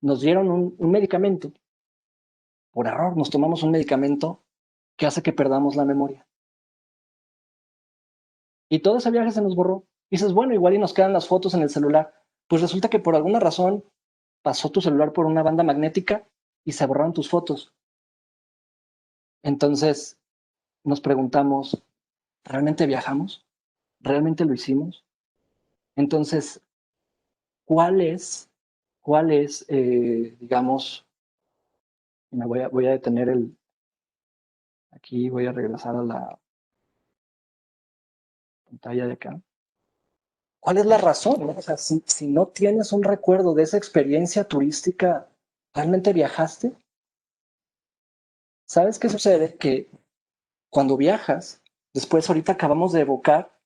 nos dieron un medicamento, por error nos tomamos un medicamento que hace que perdamos la memoria. Y todo ese viaje se nos borró. Y dices, bueno, igual y nos quedan las fotos en el celular. Pues resulta que por alguna razón pasó tu celular por una banda magnética y se borraron tus fotos. Entonces nos preguntamos, ¿realmente viajamos? ¿Realmente lo hicimos? Entonces, ¿cuál es, digamos, voy a detener aquí voy a regresar a la pantalla de acá. ¿Cuál es la razón? ¿No? O sea, si no tienes un recuerdo de esa experiencia turística, ¿realmente viajaste? ¿Sabes qué sucede? Que cuando viajas, después ahorita acabamos de evocar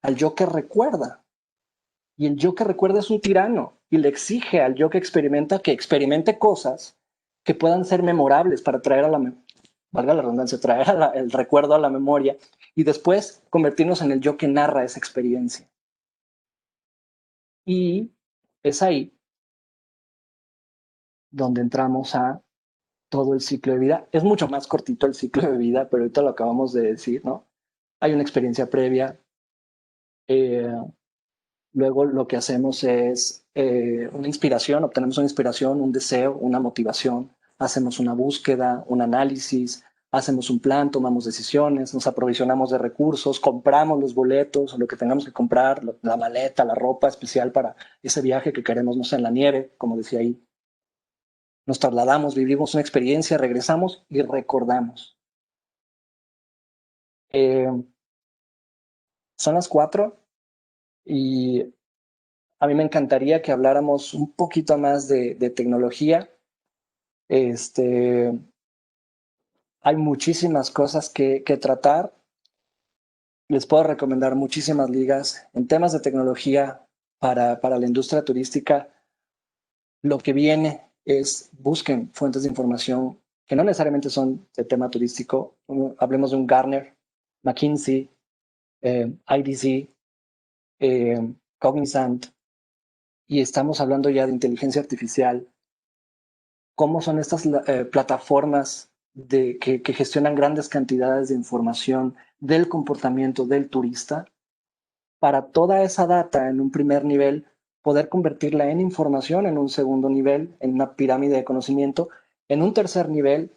al yo que recuerda. Y el yo que recuerda es un tirano. y le exige al yo que experimente cosas que puedan ser memorables para traer a valga la redundancia, traer el recuerdo a la memoria y después convertirnos en el yo que narra esa experiencia. Y es ahí donde entramos a todo el ciclo de vida. Es mucho más cortito el ciclo de vida, pero ahorita lo acabamos de decir, ¿no? Hay una experiencia previa. Luego lo que hacemos es una inspiración, obtenemos una inspiración, un deseo, una motivación, hacemos una búsqueda, un análisis, hacemos un plan, tomamos decisiones, nos aprovisionamos de recursos, compramos los boletos, lo que tengamos que comprar, la maleta, la ropa especial para ese viaje que queremos, no sé, en la nieve, como decía ahí. Nos trasladamos, vivimos una experiencia, regresamos y recordamos. Son las 4 y a mí me encantaría que habláramos un poquito más de tecnología. Hay muchísimas cosas que tratar. Les puedo recomendar muchísimas ligas en temas de tecnología para la industria turística. Lo que viene es busquen fuentes de información que no necesariamente son de tema turístico. Hablemos de un Gartner, McKinsey, IDC, Cognizant, y estamos hablando ya de inteligencia artificial. ¿Cómo son estas plataformas que gestionan grandes cantidades de información del comportamiento del turista para toda esa data en un primer nivel, poder convertirla en información en un segundo nivel, en una pirámide de conocimiento, en un tercer nivel,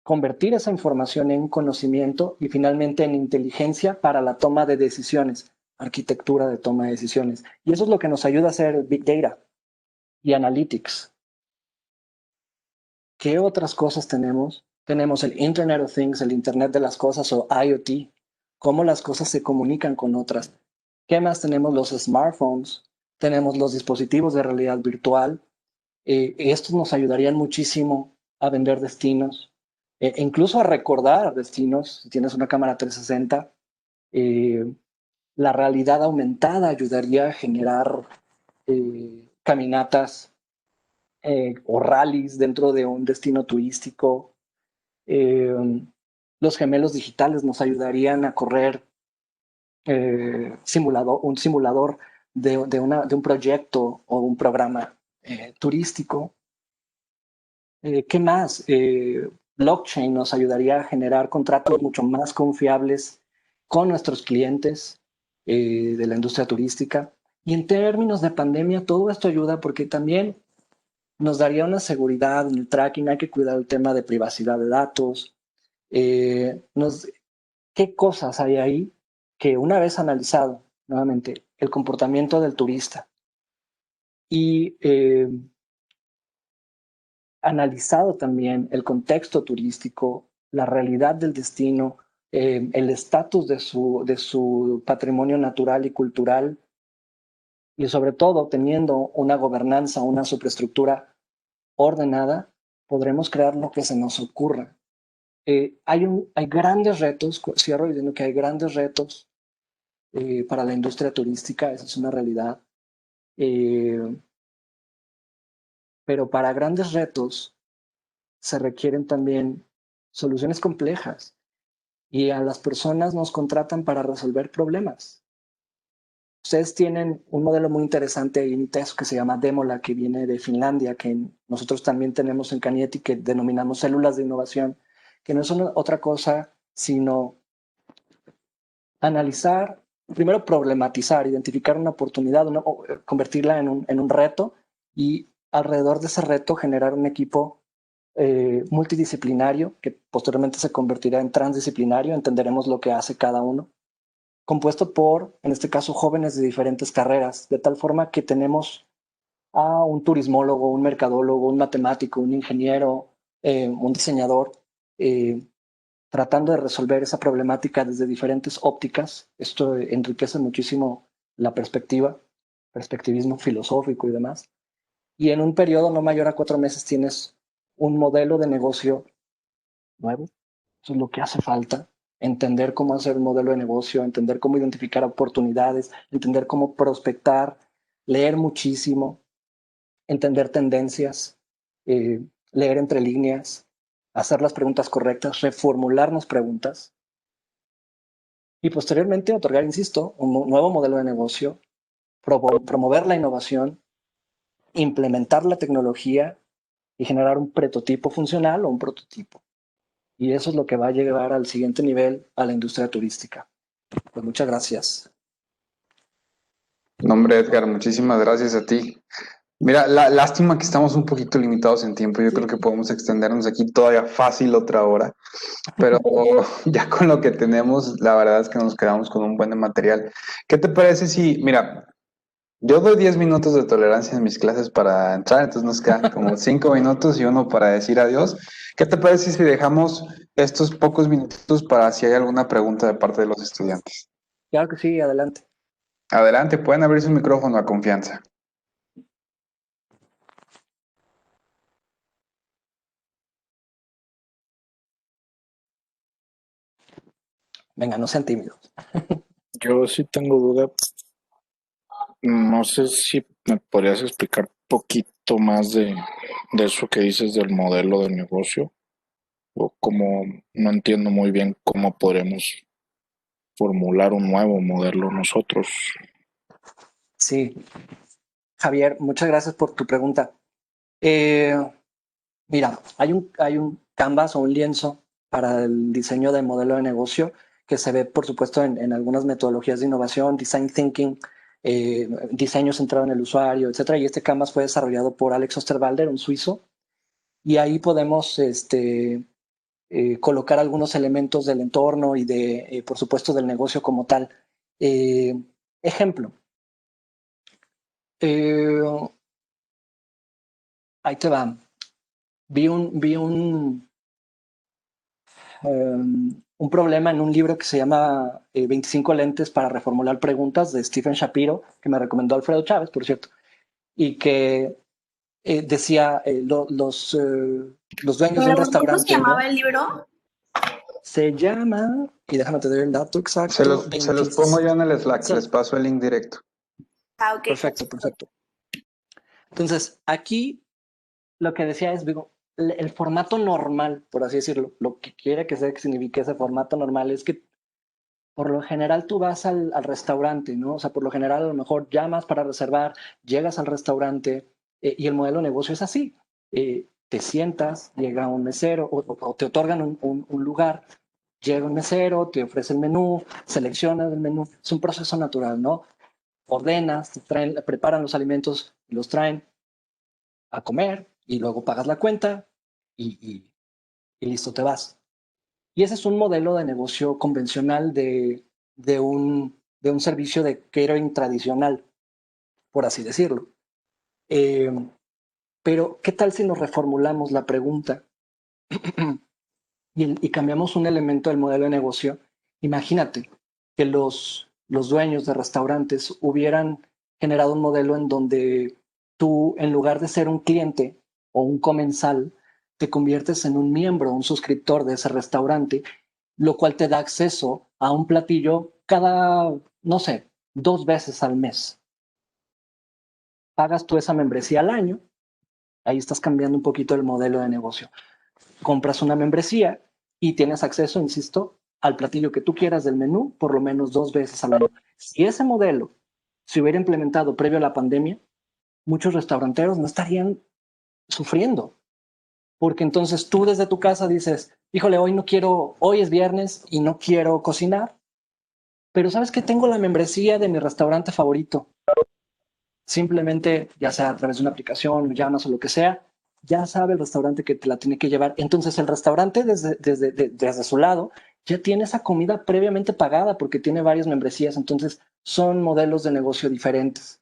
convertir esa información en conocimiento y finalmente en inteligencia para la toma de decisiones, arquitectura de toma de decisiones? Y eso es lo que nos ayuda a hacer Big Data y Analytics. ¿Qué otras cosas tenemos? Tenemos el Internet of Things, el Internet de las cosas o IoT, cómo las cosas se comunican con otras. ¿Qué más tenemos? Los smartphones, tenemos los dispositivos de realidad virtual. Estos nos ayudarían muchísimo a vender destinos, incluso a recordar destinos. Si tienes una cámara 360, la realidad aumentada ayudaría a generar caminatas o rallies dentro de un destino turístico. Los gemelos digitales nos ayudarían a correr un simulador de un proyecto o un programa turístico. ¿Qué más? Blockchain nos ayudaría a generar contratos mucho más confiables con nuestros clientes de la industria turística. Y en términos de pandemia, todo esto ayuda porque también nos daría una seguridad en el tracking. Hay que cuidar el tema de privacidad de datos. ¿Qué cosas hay ahí que, una vez analizado nuevamente el comportamiento del turista y analizado también el contexto turístico, la realidad del destino, el estatus de su patrimonio natural y cultural, y sobre todo teniendo una gobernanza, una superestructura ordenada, podremos crear lo que se nos ocurra? Hay grandes retos, cierro diciendo que hay grandes retos para la industria turística, esa es una realidad. Pero para grandes retos se requieren también soluciones complejas y a las personas nos contratan para resolver problemas. Ustedes tienen un modelo muy interesante en ITES que se llama Demola, que viene de Finlandia, que nosotros también tenemos en Canieti, que denominamos células de innovación, que no son otra cosa sino analizar, primero problematizar, identificar una oportunidad, convertirla en un reto y alrededor de ese reto generar un equipo multidisciplinario que posteriormente se convertirá en transdisciplinario. Entenderemos lo que hace cada uno, compuesto por, en este caso, jóvenes de diferentes carreras, de tal forma que tenemos a un turismólogo, un mercadólogo, un matemático, un ingeniero, un diseñador, tratando de resolver esa problemática desde diferentes ópticas. Esto enriquece muchísimo la perspectiva, perspectivismo filosófico y demás. Y en un periodo no mayor a 4 meses tienes un modelo de negocio nuevo. Eso es lo que hace falta. Entender cómo hacer un modelo de negocio, entender cómo identificar oportunidades, entender cómo prospectar, leer muchísimo, entender tendencias, leer entre líneas, hacer las preguntas correctas, reformularnos preguntas y posteriormente otorgar, insisto, un nuevo modelo de negocio, promover la innovación, implementar la tecnología y generar un prototipo funcional o un prototipo. Y eso es lo que va a llevar al siguiente nivel a la industria turística. Pues muchas gracias. No, hombre, Edgar, muchísimas gracias a ti. Mira, lástima que estamos un poquito limitados en tiempo. Yo creo que podemos extendernos aquí todavía fácil otra hora, pero ya con lo que tenemos, la verdad es que nos quedamos con un buen de material. ¿Qué te parece si, mira, yo doy 10 minutos de tolerancia en mis clases para entrar, entonces nos quedan como 5 minutos y uno para decir adiós. ¿Qué te parece si dejamos estos pocos minutos para si hay alguna pregunta de parte de los estudiantes? Claro que sí, adelante. Adelante, pueden abrir su micrófono a confianza. Venga, no sean tímidos. Yo sí tengo duda. No sé si me podrías explicar un poquito más de eso que dices del modelo de negocio, o cómo, no entiendo muy bien cómo podremos formular un nuevo modelo nosotros. Sí, Javier, muchas gracias por tu pregunta. Mira, hay un canvas o un lienzo para el diseño del modelo de negocio que se ve, por supuesto, en algunas metodologías de innovación, design thinking, diseño centrado en el usuario, etcétera. Y este canvas fue desarrollado por Alex Osterwalder, un suizo, y ahí podemos colocar algunos elementos del entorno y por supuesto, del negocio como tal. Ejemplo. Ahí te va. Vi un problema en un libro que se llama 25 lentes para reformular preguntas de Stephen Shapiro, que me recomendó Alfredo Chávez, por cierto, y que decía los dueños de un ¿Cómo se restaurante, ¿no? llamaba el libro? Se llama, y déjame te doy el dato exacto. Se los pongo yo en el Slack, Sí. les paso el link directo. Ah, ok. Perfecto. Entonces, aquí lo que decía es, digo, el formato normal, por así decirlo, lo que quiere que sea que signifique ese formato normal es que por lo general tú vas al restaurante, ¿no? O sea, por lo general a lo mejor llamas para reservar, llegas al restaurante y el modelo de negocio es así. Te sientas, llega un mesero o te otorgan un lugar, llega un mesero, te ofrece el menú, seleccionas el menú. Es un proceso natural, ¿no? Ordenas, te traen, preparan los alimentos, los traen a comer y luego pagas la cuenta y listo, te vas. Y ese es un modelo de negocio convencional de un servicio de catering tradicional, por así decirlo. Pero, ¿qué tal si nos reformulamos la pregunta y cambiamos un elemento del modelo de negocio? Imagínate que los dueños de restaurantes hubieran generado un modelo en donde tú, en lugar de ser un cliente o un comensal, te conviertes en un miembro, un suscriptor de ese restaurante, lo cual te da acceso a un platillo cada, no sé, 2 veces al mes. Pagas tú esa membresía al año, ahí estás cambiando un poquito el modelo de negocio. Compras una membresía y tienes acceso, insisto, al platillo que tú quieras del menú por lo menos 2 veces al año. Si ese modelo se hubiera implementado previo a la pandemia, muchos restauranteros no estarían sufriendo, porque entonces tú desde tu casa dices, híjole, hoy no quiero, hoy es viernes y no quiero cocinar, pero sabes que tengo la membresía de mi restaurante favorito. Simplemente, ya sea a través de una aplicación, llamas o lo que sea, ya sabe el restaurante que te la tiene que llevar. Entonces el restaurante desde su lado ya tiene esa comida previamente pagada porque tiene varias membresías. Entonces son modelos de negocio diferentes.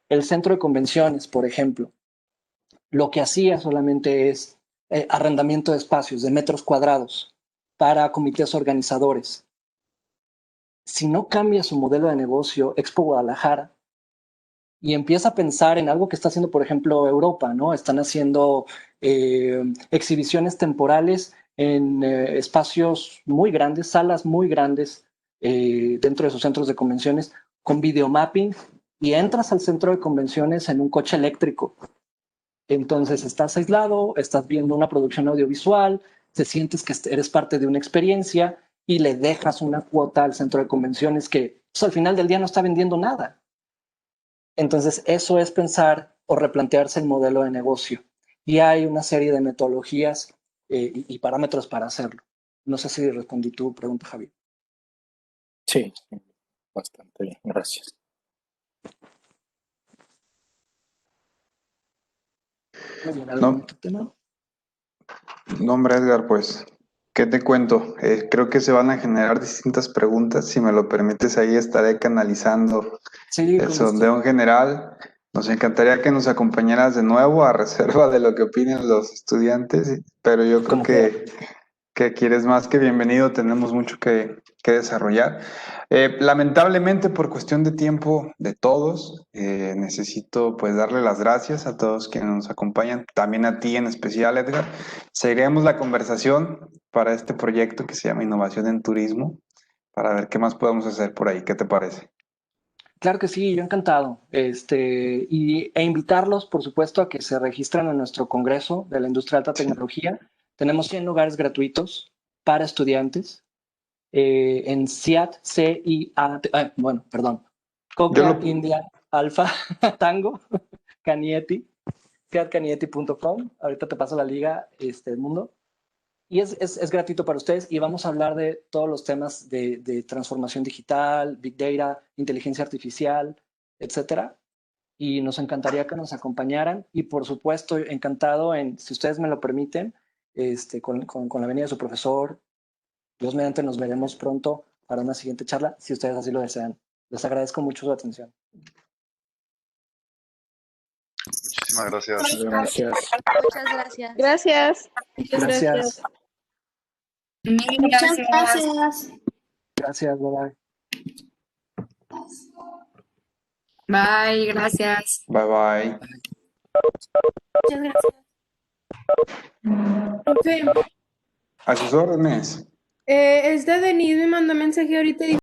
El centro de convenciones, por ejemplo, lo que hacía solamente es arrendamiento de espacios, de metros cuadrados para comités organizadores. Si no cambia su modelo de negocio, Expo Guadalajara, y empieza a pensar en algo que está haciendo, por ejemplo, Europa, ¿no? Están haciendo exhibiciones temporales en espacios muy grandes, salas muy grandes dentro de sus centros de convenciones, con videomapping y entras al centro de convenciones en un coche eléctrico. Entonces estás aislado, estás viendo una producción audiovisual, te sientes que eres parte de una experiencia y le dejas una cuota al centro de convenciones que pues, al final del día no está vendiendo nada. Entonces eso es pensar o replantearse el modelo de negocio. Y hay una serie de metodologías y parámetros para hacerlo. No sé si respondí tu pregunta, Javier. Sí, bastante bien, gracias. Muy bien, ¿algún otro tema? No, hombre, Edgar, pues, ¿qué te cuento? Creo que se van a generar distintas preguntas. Si me lo permites, ahí estaré canalizando Sí, el con gusto. sondeo en general. Nos encantaría que nos acompañaras de nuevo a reserva de lo que opinen los estudiantes, pero yo creo Como quiera. que aquí eres más que bienvenido, tenemos mucho que desarrollar. Lamentablemente, por cuestión de tiempo de todos, necesito pues darle las gracias a todos quienes nos acompañan, también a ti en especial, Edgar. Seguiremos la conversación para este proyecto que se llama Innovación en Turismo, para ver qué más podemos hacer por ahí. ¿Qué te parece? Claro que sí, yo encantado. E invitarlos, por supuesto, a que se registren en nuestro Congreso de la Industria de Alta Sí. Tecnología. Tenemos 100 lugares gratuitos para estudiantes en CIAT, Yo Coca lo, India Alfa Tango Canieti, ciatcanieti.com. Ahorita te paso la liga, el mundo. Y es gratuito para ustedes y vamos a hablar de todos los temas de transformación digital, Big Data, inteligencia artificial, etcétera. Y nos encantaría que nos acompañaran y por supuesto encantado si ustedes me lo permiten, con la venida de su profesor, Dios mediante nos veremos pronto para una siguiente charla, si ustedes así lo desean. Les agradezco mucho su atención. Muchísimas gracias. Gracias. Muchas gracias. Gracias. Muchas Gracias. Mil Muchas gracias. gracias. Gracias, bye bye. Bye, gracias. bye bye. Muchas gracias. Profe, A sus órdenes. esta Denise me mandó mensaje ahorita y